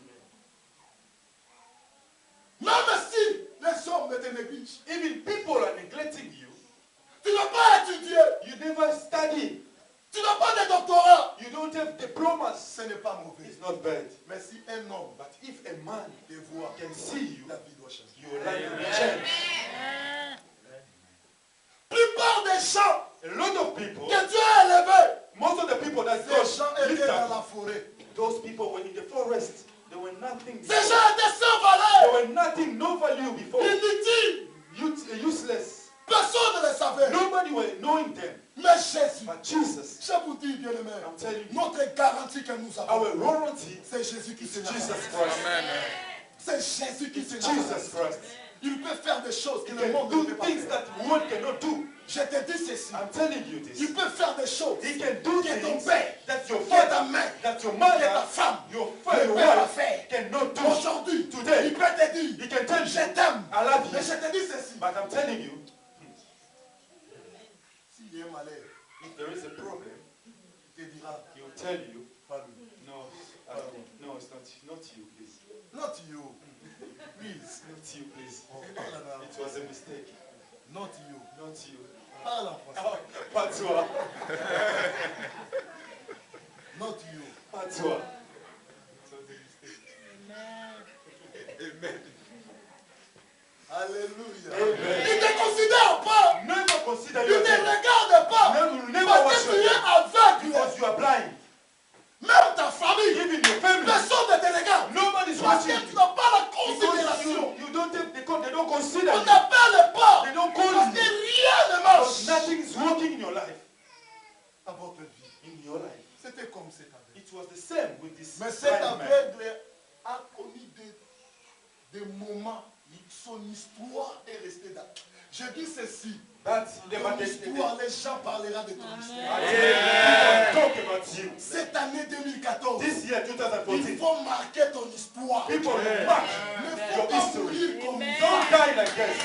même si les hommes ne te négligent, Even people are neglecting you. tu n'as pas étudié, You never study. tu n'as pas de doctorat, You don't have diplomas. ce n'est pas mauvais. It's not bad. Mais si un homme But if a man te voit, can see you, la vie doit changer. your life will change. La plupart des gens A lot of people, que Dieu a élevés, most of the people that ces gens God étaient lifted dans up, la forêt. those people were in the forest. They were nothing Ces before. gens étaient sans They valeur, were nothing, no value before. inutiles. Useless. Personne ne les savait. Nobody were knowing them. Mais Jésus, But Jesus, je vous dis, bien-aimé, I'm telling you, notre garantie que nous avons, our warranty c'est Jésus qui is s'est Jesus Jesus. Christ. C'est Jésus qui s'est Jesus Christ. Il peut faire des choses que He le can monde ne do peut pas things faire. that the world cannot do. Je te dis ceci. I'm telling you this. Il peut faire des choses He can do que ton things père, that your que ta father, mère, that your que ta mother, femme your ne father, peut your pas wife faire. cannot do. Aujourd'hui, Today, il peut te dire, he can tell je you, t'aime. I love Mais you. je te dis ceci. But I'm telling you, S'il y a un malheur, if there is a problem, il te dira, he will tell you, pas lui. no, I don't, no, it's not you, please. Not you. Please. Not you, please. Parle en It was a mistake. Not you. Not you. Parle en français. Oh, pas toi. Not you. Pas toi. It was a mistake. Alléluia. Alléluia. Amen. Il ne te considère pas. Never consider Il ne te yourself. regarde pas. Never Parce watch que tu es yourself. aveugle. Because you are blind. Même ta famille. Even your family. Personne ne te regarde. Nobody's Parce watching que tu you. n'as pas la Because considération. you don't take the call, they don't consider On you. t'appelle pas. They don't call Parce que you. rien ne Because marche nothing is working in your life. à votre vie. In your life. C'était comme cet aveugle. It was the same with this Mais cet blind man. aveugle a connu des moments. Son histoire est restée là. Je dis ceci. But Ton histoire, les gens parleront de ton histoire. People talk about you. Cette année 2014, This year, il 2014, faut marquer ton histoire. people will mark Ne faut your pas history. mourir comme Don't ça. die like this.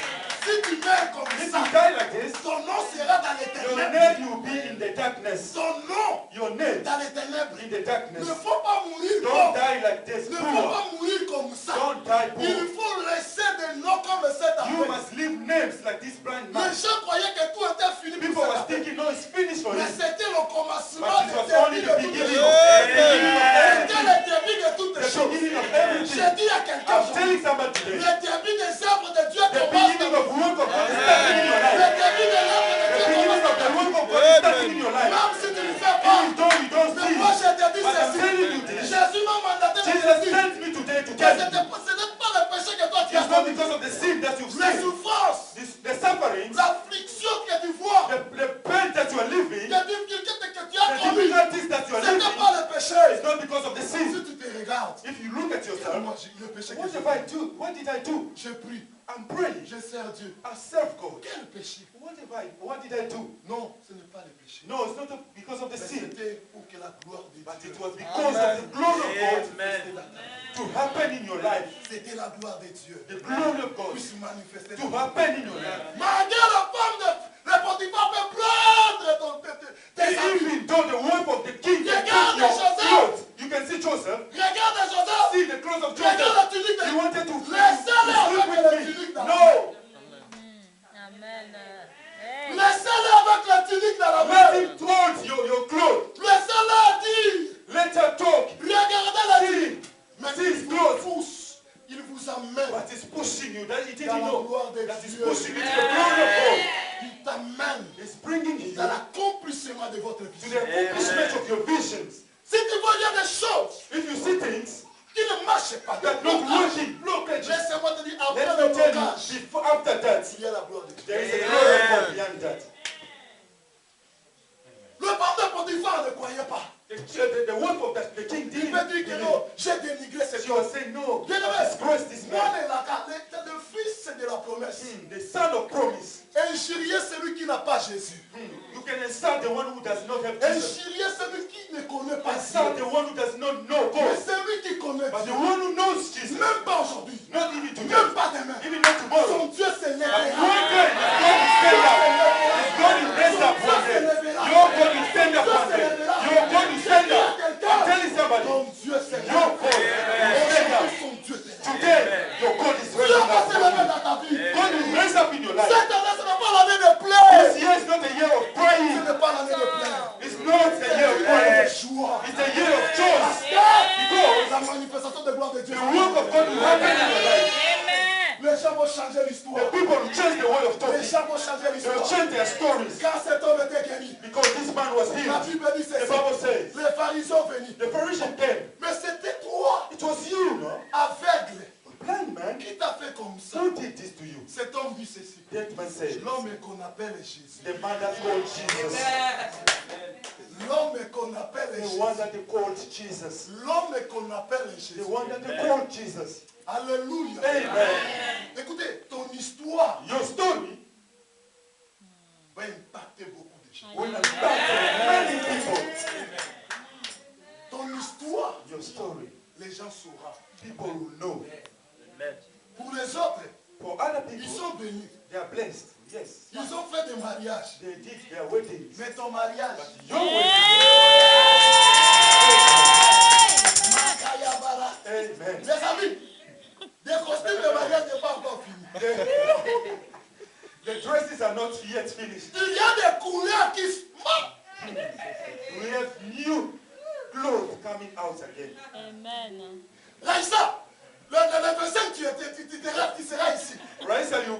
Si tu meurs comme If ça, you die like this, ton nom sera dans les your ténèbres. name will be in the darkness. Ton nom Your name dans les ténèbres. in the Ne darkness. faut pas mourir Don't comme die like this, Ne faut poor. pas mourir comme ça. Don't die Il poor. faut laisser des noms comme cet You aveugle. must leave names like this blind man. Les gens croyaient que tout était fini People pour were ça. thinking, no, it's finished for Mais him. c'était le commencement But it du was only début the de toutes beginning. les The choses. beginning of C'était everything. le début de toutes The les choses. beginning of J'ai everything. dit à quelqu'un, I'm telling somebody today. le début des œuvres de Dieu The commence beginning dans of work of God is starting in your le life. début de l'œuvre de The Dieu beginning commence of the dans work of God is starting in your life. Même si tu ne fais Even pas. though you don't Mais see moi it, je te dis but I'm telling you ceci. this. Jésus m'a mandaté de te Jesus dire sent me today to que tell ce you. n'est pas le péché que toi tu as It's not commis. because of the sin that you've Les seen. souffrances, The sufferings, l'affliction que tu vois, the pain that you are living, les difficultés que tu as the commis, difficulties that you are ce n'est living, pas le péché. it's not because of the Si sin. tu te regardes, If you look at yourself, moi le péché que what j'ai have I fait, do? What did I do? j'ai pris, I'm praying. je sers Dieu. I serve God. Quel péché? What did I do? Non, ce n'est pas le péché. No, it's not because of the Mais sin. c'était pour que la gloire de But Dieu. it was because of the glory of God Amen. to happen in your life. C'était la gloire de Dieu. The glory of God Puisse manifester. to happen in your life. Malgré la femme de Potiphar peut prendre tes habits. Even though the wife of the king can Regarde take your Joseph. clothes, you can see Joseph. Regarde Joseph. See the clothes of Regarde Joseph. la tunique He de wanted to Laissez-le sleep avec la with tunique me. dans la main. No, Amen. Hey. Laissez-le avec la tunique dans la let main. him touch your clothes. Laissez-le dire. Let her talk. Regardez la See, tunique. Mais see il his vous clothes. pousse. Il vous amène But it's pushing you. That he dans didn't la know. gloire de That is Dieu. pushing you to the glory of God. Il t'amène It's bringing you dans to l'accomplissement de votre the vision. accomplishment of your visions. Si tu vois, il y a des choses If you see things qui ne marchent pas. that not working, blockages. Laissez-moi te dire, après Let le me tell you, blocage, before, after that, il y a la gloire de Dieu. there is a glory of God behind that. Le père de Potiphar ne croyait pas. The wife of the king Il didn't peut dire que believe. non, j'ai dénigré cet She homme. was saying, no, Bien aimé, disgrace this moi, man. le fils de la promesse. The son of promise. Injurier celui qui n'a pas Jésus. You can insult the one who does not have Jesus. Injurier celui qui ne connaît pas Insult Dieu. the one who does not know Mais God. celui qui connaît But the Dieu, one who knows Jesus, même pas aujourd'hui, not even today, même pas demain, even not tomorrow. son Dieu se But lèvera. one day, God will stand up. God will raise up one day. Your God will stand up one day. Your God will stand up. I'm telling somebody, Ton Dieu se your God will stand up. Son Dieu se lèvera. Today, your God is Dieu raising va up. se lever dans ta vie. God will raise up in your life. Cette année, ce n'est pas l'année de pleurs. This year is not a year of Ce crying. n'est pas l'année de pleurs. It's not a year of C'est crying. l'année de joie. It's a year of joy. Because la manifestation de gloire de Dieu. The work of God will happen in your life. Amen. Les gens vont changer l'histoire. The people will change the way of Les talking. gens vont changer They will l'histoire. change their stories. Quand cet homme était guéri, Because this man was la healed. Bible dit The ceci. Bible says, Les pharisiens venus. the Pharisee came. Mais c'était toi, It was you, no? aveugle, Blind man. qui t'a fait comme ça. Who did this to you? Cet homme dit ceci. That man said, L'homme qu'on appelle Jésus. the man that called Jesus. L'homme qu'on appelle The Jésus. one that they called Jesus. L'homme qu'on appelle Jésus. The one that they called Jesus. Alléluia. Amen. Écoutez, ton histoire Your story va impacter beaucoup de gens. will impact many people. Ton histoire, Your story, les gens sauront. people will know. Pour les autres, For other ils people, sont bénis. they are blessed. Yes. Ils ont fait des mariages. They did their weddings. Mais ton mariage, Your wedding. Makayabara. Amen. Les amis, des costumes de mariage n'est pas encore fini. The dresses are not yet finished. Il y a des couleurs qui se... We have new clothes coming out again. Amen. Raïssa, le 25, tu seras ici. Raisa, you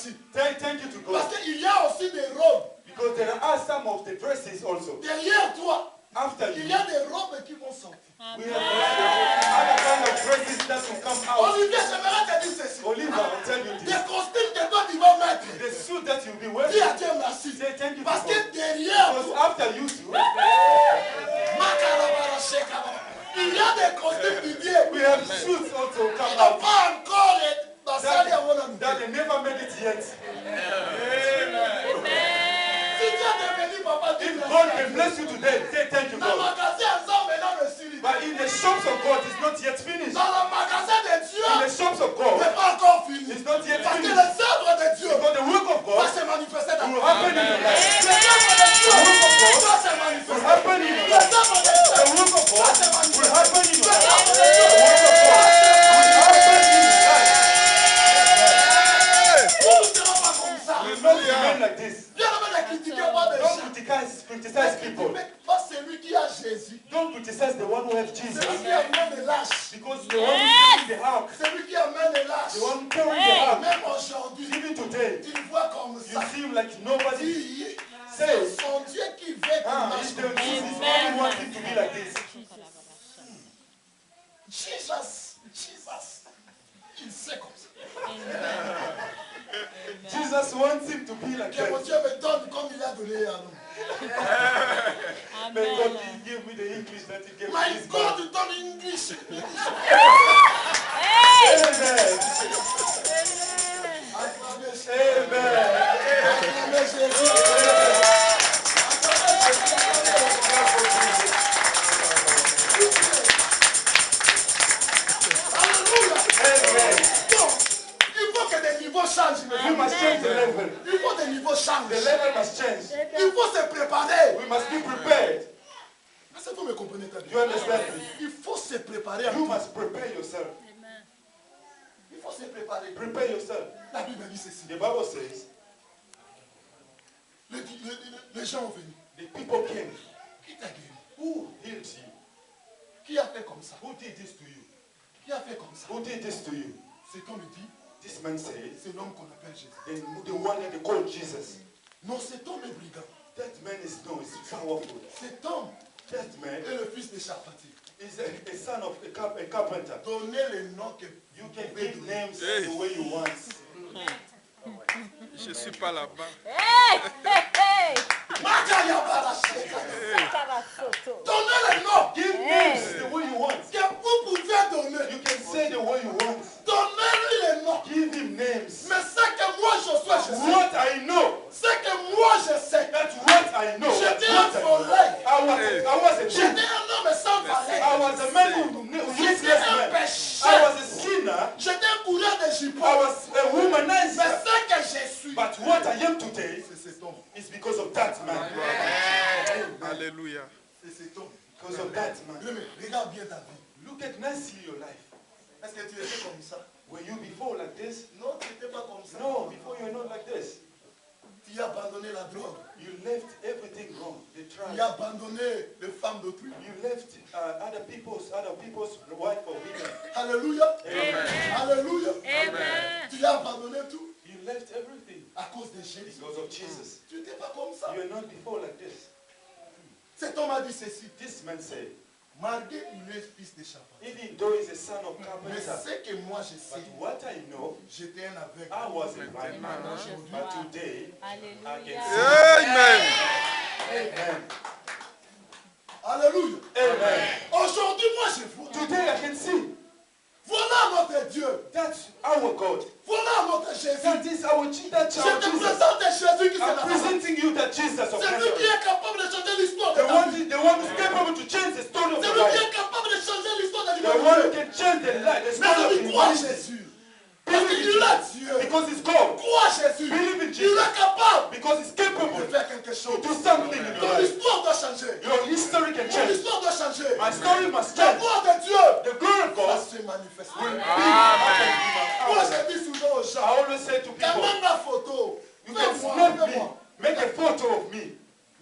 merci. Thank you to God. Parce qu'il y a aussi des robes. Because there are some of the dresses also. Derrière toi, After il you, y a des robes qui vont sortir. we have other kind of dresses that will come out. Olivier, j'aimerais te dire ceci. Oliver, I'll tell you Des this. costumes que toi tu vas mettre. The suit that you'll be Dis wearing, à Dieu merci. say thank you to Parce God. que derrière Because toi, after you two, il y a des costumes du Dieu. we have suits also Ils come n'ont out pas encore basali à mon ami. that they never made it yet. Si Dieu te bénit, papa, dis If merci. God can bless you today, say thank you, Dans le God. magasin ensemble, maintenant, le Syrie. But in the shops of God, it's not yet finished. Dans le magasin de Dieu, In the shops of ce God, n'est pas encore fini. it's not yet Parce que finished. les œuvres de Dieu Because the work of vont God se manifester dans will ta happen in your life. Les œuvres de Dieu The work of God vont se will manifester. happen in your Les life. œuvres de The Dieu work of vont God se manifester. will happen in your Les life. œuvres de The Dieu work of God will happen in your life. Nous ne serons pas comme ça. You will not remain like this. Viens ne critiquez pas les Don't gens. criticize people. Ne critiquez pas celui qui a Jésus. Don't criticize the one who has Jesus. Celui qui amène les lâches. Because the one who's carrying the ark, Celui qui amène les lâches. the one carrying the ark, Même aujourd'hui, even today, tu le vois comme you ça. seem like nobody. Dis, Say, c'est son Dieu qui veut qu'il ah, marche it's the comme ça. Jesus only wants him to be like this. Jesus, il sait comme ça. Jesus wants him to be like Que mon that. Dieu me donne comme il a donné à nous. May God Amen. give me the English that he gave My me. God, you donne English. Amen. Acclamez Jésus. Amen. Acclamez Jésus. Alléluia. Amen. Donc, il faut que des niveaux changent. We must change the level. Il faut que des niveaux changent. The level must change. Il faut se préparer. We must be prepared. Est-ce que vous me comprenez très Do bien? you understand me? Il faut se préparer à You tout. must prepare yourself. Il faut se préparer. Prepare yourself. La Bible dit ceci. The Bible says Les gens ont venu. the people came. Qui t'a guéri? Who healed you? Qui a fait comme ça? Who did this to you? Qui a fait comme ça? Who did this to you? C'est comme il dit, This man says, c'est l'homme qu'on appelle Jésus. the one that they call Jesus. Non, cet homme est brigand. That man is powerful. Cet homme That man est le fils de charpentier. is a son of a carpenter. Donnez les noms que You can give names the way you want. Je ne suis pas là-bas. Hey, hey, hey. Donnez les noms Give names the way you want. que vous pouvez donner. You can say the way you want. Donnez-lui les noms. Give him names. Mais ce que moi je sais, What I know. ce que moi je sais. That's what I know. That's J'étais un what I know. voleur. I was a J'étais thief. un homme sans I valeur. was a man who J'étais useless un man. I pécheur. was a sinner. J'étais un coureur de I jupons. was a Mais womanizer. ce que je suis, But what I am today c'est cet homme. is because of that man. Alléluia. C'est cet homme. Because of that man. Bien, mais regarde bien ta vie. Look at nicely your life. Est-ce que tu étais comme ça? Were you before like this? Non, tu n'étais pas comme ça. No, before you were not like this. Tu as abandonné la drogue. You left everything wrong. The Tu trial. as abandonné les femmes d'autrui. You left other people's wife or women. Alléluia. Amen. Alléluia. Amen. Tu as abandonné tout You left everything à cause de Jésus. because of Jesus. Tu n'étais pas comme ça. You were not before like this. Cet homme a dit ceci. This man said, Malgré il est fils de charpentier. even though he's a son of Mais carpenter, ce que moi je but sais, what I know, j'étais un aveugle. I was a blind man. Aujourd'hui. But today, I can Alléluia. see. Amen. Amen. Alléluia. Amen. Aujourd'hui, moi je vois. Today I can see. Voilà notre Dieu. That's our God. Voilà notre Jésus. That is our that's Je our te Jesus. présente Jésus qui s'est I'm là. presenting you that Jesus of C'est lui qui Nazareth. est capable de changer l'histoire de The ta one, vie. the one who's capable to change the story of C'est your lui qui life. est capable de changer l'histoire de The one who l'humanité. can change the life, the Mais story of celui croit en humanity. Jésus. Parce qu'il est Dieu. Because it's God. Crois en Jésus. Believe in Il Jesus. est capable Because it's de capable faire quelque to chose. do something in your Ton life. histoire doit changer. Your history can Ton change. histoire doit changer. My story must La change. gloire de Dieu The glory of va God se manifester. will be. Moi, I je dis souvent aux gens, always say to quand people, même la photo, you can fais-moi, snap me. fais-moi. Make a photo of me.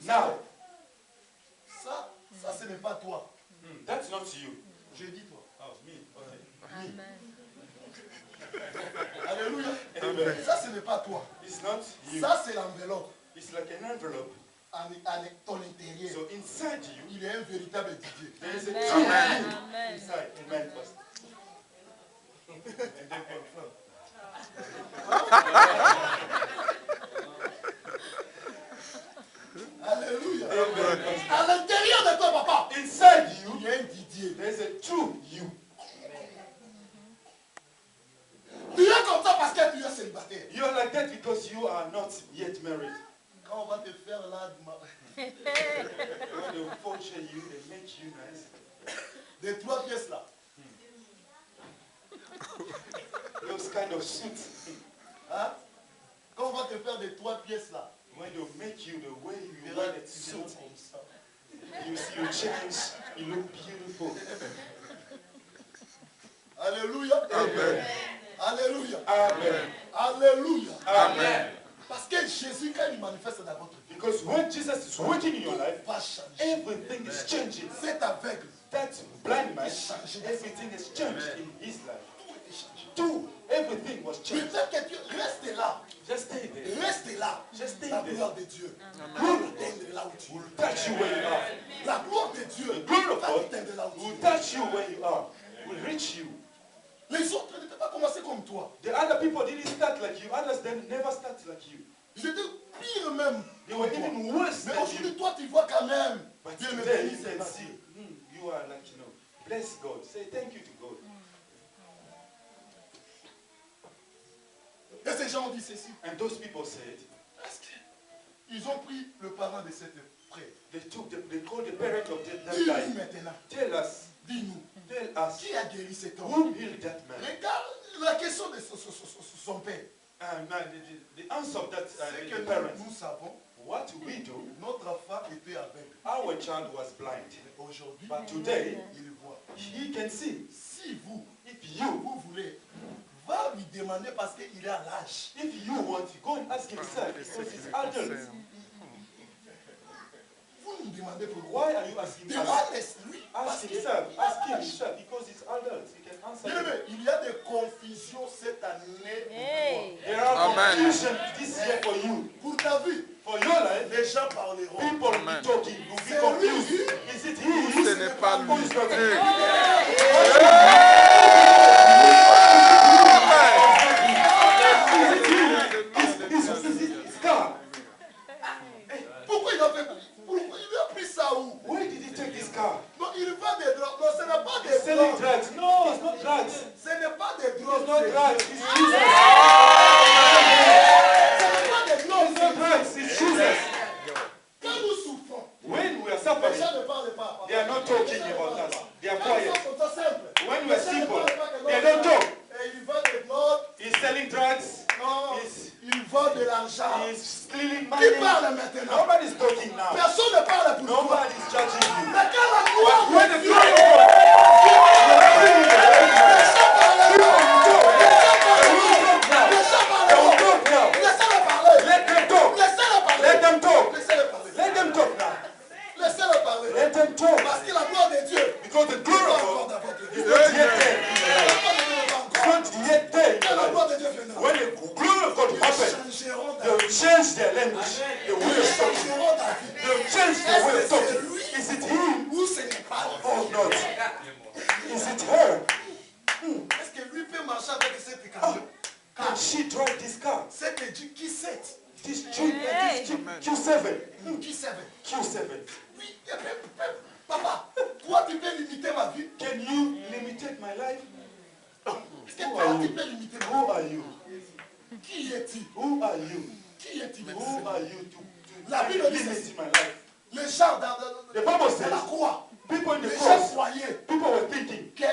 Now. Ça, ce n'est pas toi. That's not you. Je dis toi. Oh, me. Okay. Amen. Alléluia. Amen. Ça, ce n'est pas toi. not you. Ça, c'est l'enveloppe. It's like an envelope. À ton intérieur. So inside you, Il est un véritable Didier. there is a Amen. true Amen. inside. Amen. Pastor. Alléluia. Amen. À l'intérieur de toi, papa, Inside you, il y a un Didier. there is a true you. Tu es comme ça parce que tu es célibataire. You are like that because you are not yet married. Quand on va te faire là, When they function you, they make you nice. des 3 pièces là, Those kind of suits. hein? Quand on va te faire des 3 pièces là, When they make you the way tu you verras want des it suits suit, comme ça. you see you change, you look beautiful. Alléluia. Amen. Alléluia. Amen. Alléluia. Amen. Parce que Jésus, quand il manifeste dans votre vie, Because when Jesus is working in your life, va changer. everything is changing. Cet aveugle, That blind man, everything is changed in his life. tout était changé. Too, everything was changed. Peut-être que tu restes là. Just stay there. Reste là. Just stay La there. gloire de Dieu. Glory Va of God t'atteindre là où tu will es. touch you where you are. La gloire de Dieu The glory of va God t'atteindre là où tu will es. touch you where you are. Will reach you. Les autres ne peuvent pas commencer comme toi. The other people didn't start like you. Others then never start like you. Ils étaient pires même. They were even worse Mais than aujourd'hui, you. toi, tu vois quand même. But Dieu me today bénit, you c'est can parti. see, you are like, bless God. Say thank you to God. Et ces gens ont dit ceci. And those people said, Est-ce qu'ils ont pris le parent de cette frère? they called the parent of that Dis-nous guy. maintenant. Tell us, Dis-nous. tell us, Qui a guéri cet homme? who healed that man? Regarde la question de son père. Now the answer of that C'est que the parents. nous savons, What we do, notre enfant était aveugle. our child was blind. Mais aujourd'hui, But today, il voit. he can see. Si vous, If you, vous voulez, va lui demander parce qu'il est à l'âge. if you want, go and ask himself because he's adult. Vous nous demandez pourquoi. Why are you asking us? Demande-lui. Ask Parce qu'il himself. est à Ask him l'âge. himself because he's adult. He can answer. Bien you. aimé, il y a des confusions cette année Hey. There are Amen. confusion this year for you. pour ta vie. For your life, Les gens parleront. people will Amen. be talking. You'll be C'est confused. lui. Is it he? Ce n'est pas Who lui. is talking? Is it God? Pourquoi il a fait? Pourquoi il a pris ça où? Where did he take this car? Non, il vend des drogues. Non, ce n'est pas He's des selling drogues. drugs. No, it's not drugs. Ce n'est pas des It's drogues. not c'est- drugs. It's Jesus. Ce n'est pas des It's drogues. not drugs. It's Jesus. Quand nous souffrons, When we are les suffering, gens ne parlent pas. they are not talking about us. They are Quand ils quiet. sont comme ça simple. When we Les are gens ne simple, parlent pas que they non, don't talk. Et il vend des drogues. He's selling drugs. Non, He's, il vend de l'argent. he's stealing Qui money. parle maintenant? Nobody's talking now. Personne ne parle pour toi. Nobody's judging you. Mais quand la gloire When de the Dieu, glory of God, laissez-le parler. let them talk. Laissez-le parler. Let them talk. Laissez-le parler. Let them talk now. Laissez-le parler. Let them talk. Parce que la gloire de Dieu Because the n'est glory pas of encore God dans votre vie. is not yet there in your La life. gloire de Dieu n'est pas It's encore. not yet there in Quand la your gloire life. de Dieu viendra, When the glory of God ils happens, changeront ta they will vie. change their language. They Ils will talk. changeront ta vie. They will change their way of Est-ce que c'est talking. lui Is it him ou ce n'est pas lui? or not? Is it her? Est-ce que lui peut marcher avec cette camion? Can she drive this car? C'est que Dieu qui sait. This Q7. Qui sait? Q7. Oui, papa, toi tu peux limiter ma vie. Can you limitate my life? Est-ce que Who toi are tu you? peux limiter ma Who vie? are you? Qui es-tu? Who are you? Qui es-tu? Who are you La to Bible dit limit my life? les gens dans The Bible la says, croix, people in the les gens cross, croyaient people were thinking, que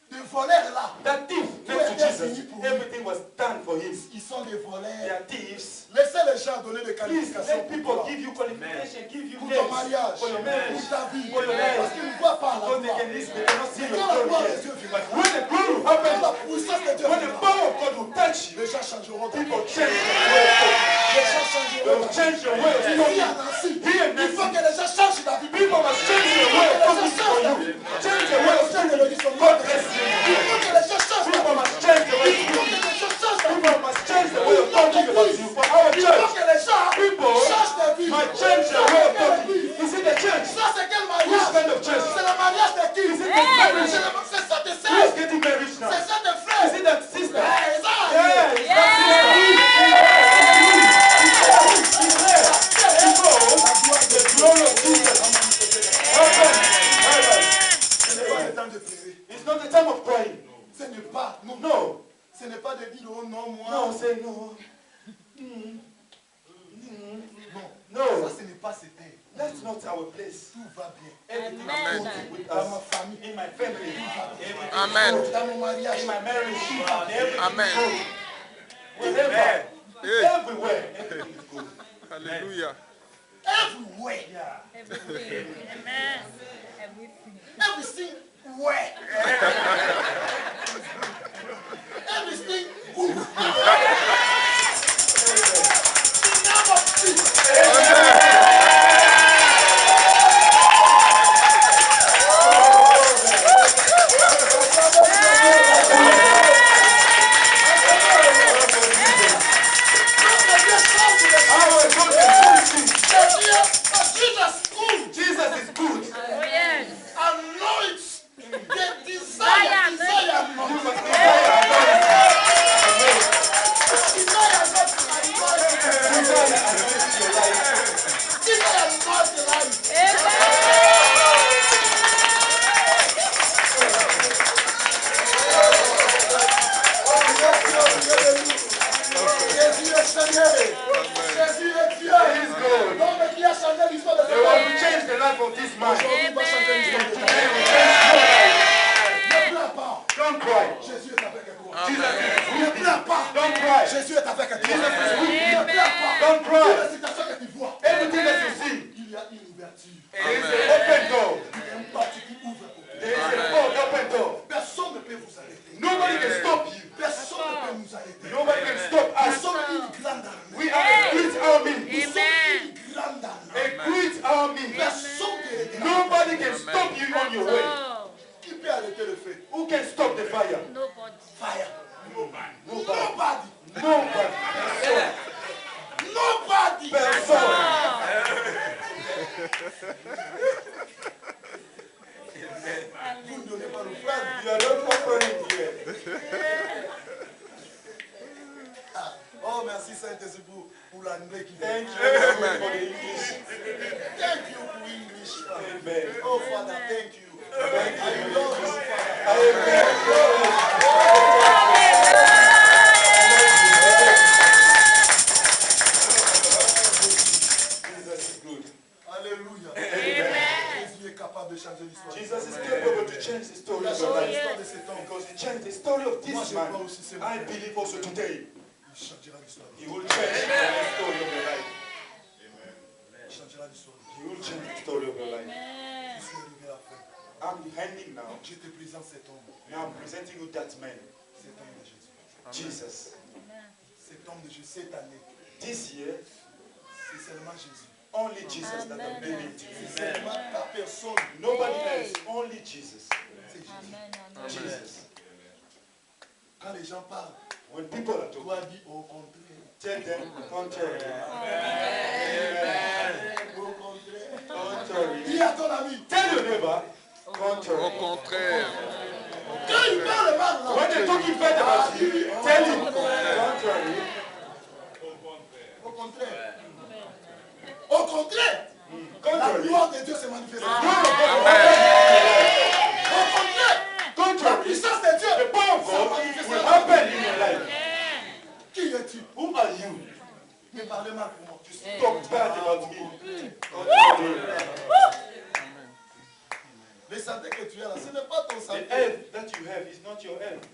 le voleur là, that thief next to Jesus, everything was done for him. ils sont des They voleurs. are thieves. Laissez les gens donner des Please qualifications let pour people toi. give you qualification, give you Pour ton names, mariage, for your marriage, pour ta vie, for your life. parce qu'ils ne voient pas la Because they gloire. can listen, they cannot see Mais your quand la gloire glory de yet. Dieu But viendra, when the glory will quand la happen, puissance de Dieu when the viendra, power of God will touch you, les gens changeront ta vie. people change their way of talking. Les gens They changeront will ta vie. change your way of Ici talking. à Nancy, Here in il faut Nancy, que les gens changent ta vie. people must change their way of talking for you. Change their way of talking. God bless you. Il faut que les gens changent ta People vie. must change the way Il faut que les gens changent ta vie. People must change the way of talking about you for our place. Tout va bien. Everything Amen. is good with Dans ma us. famille. In my family. Everything Amen. is good. Dans mon mariage. In my marriage. Everything Amen. is good. Wherever. Hey. Everywhere. Everything is good. Hallelujah. Everywhere. Everything. Amen. Everything. Everything where? Everything good. In the name of Jesus. Jesus is good. Oh, yes. Anoint the desire. Desire not. You must desire Desire not anoint. your life. Desire not the life. Amen. Jésus est Seigneur. Jésus est Dieu. He is good. L'homme qui a changé l'histoire de ce They want monde. to change the life of this man. Aujourd'hui, va changer l'histoire de ce monde. They will change your life. Ne pleure pas. Don't cry. Jésus est avec toi. Jesus is Ne with you. pleure pas. Don't cry. Jésus est avec toi. Jesus is with you. Ne pleure pas. Don't Toutes cry. les situations que tu vois, Everything that you see, il y a une ouverture. there is an open door. Il y a une porte qui ouvre pour toi. There is an open door. Personne ne peut vous arrêter. Nobody can stop you. Personne ne peut nous arrêter. Nobody can stop Nous us. sommes une grande armée. We are a great army. Nous sommes Amen. une grande armée. A great army. Personne ne regarde. Nobody can stop you on your way. Oh, Qui peut arrêter le feu? Who can stop the fire? nobody. Fire. Nobody. Nobody. Nobody. Nobody. Person. Vous ne donnez pas l'offrande. You are not offering here. Ah. Oh, merci Saint-Esprit pour l'anglais qui vient. Thank you for the English. Thank you for English. Amen. Oh, Father, thank you. Thank I you. love you, Father. Amen. Jesus is good. Alléluia. Amen. Jésus est capable de changer l'histoire. Jesus is capable to change the story Il a of your changé life. l'histoire de cet homme. Because he changed the story of Moi, this je man. crois aussi, c'est I believe also today, Il changera l'histoire. he will change the story of your life. Il changera l'histoire. He will change the story of your life. Je suis arrivé à la fin. I'm ending now. Je te présente cet homme. Now I'm presenting you that man, Cet homme de Jésus. Jesus. Cet homme de Jésus, cette année, This year, c'est seulement Jésus. only Jesus that I'm bringing to you. C'est seulement ta personne. Nobody else, only Jesus. C'est Jésus. Amen. Amen. Jesus. Quand les gens parlent, When people are talking, toi dis au contraire. tell them contrary. Au contraire. Contrary. Dis à ton ami. Tell your neighbor, Au contrary. contraire. Quand il parle mal, là, When they're talking bad about you, tell him contrary. au contraire. Au contraire. La Contrary. gloire de Dieu se manifeste. Au contraire. La Contrary. puissance de Dieu. The power of God will happen in your life. Qui es-tu? Who are you Ne parlez mal pour moi. to talk bad about me? Contrary. Le santé que tu as là, ce n'est pas ton The santé. health that you have is not your health.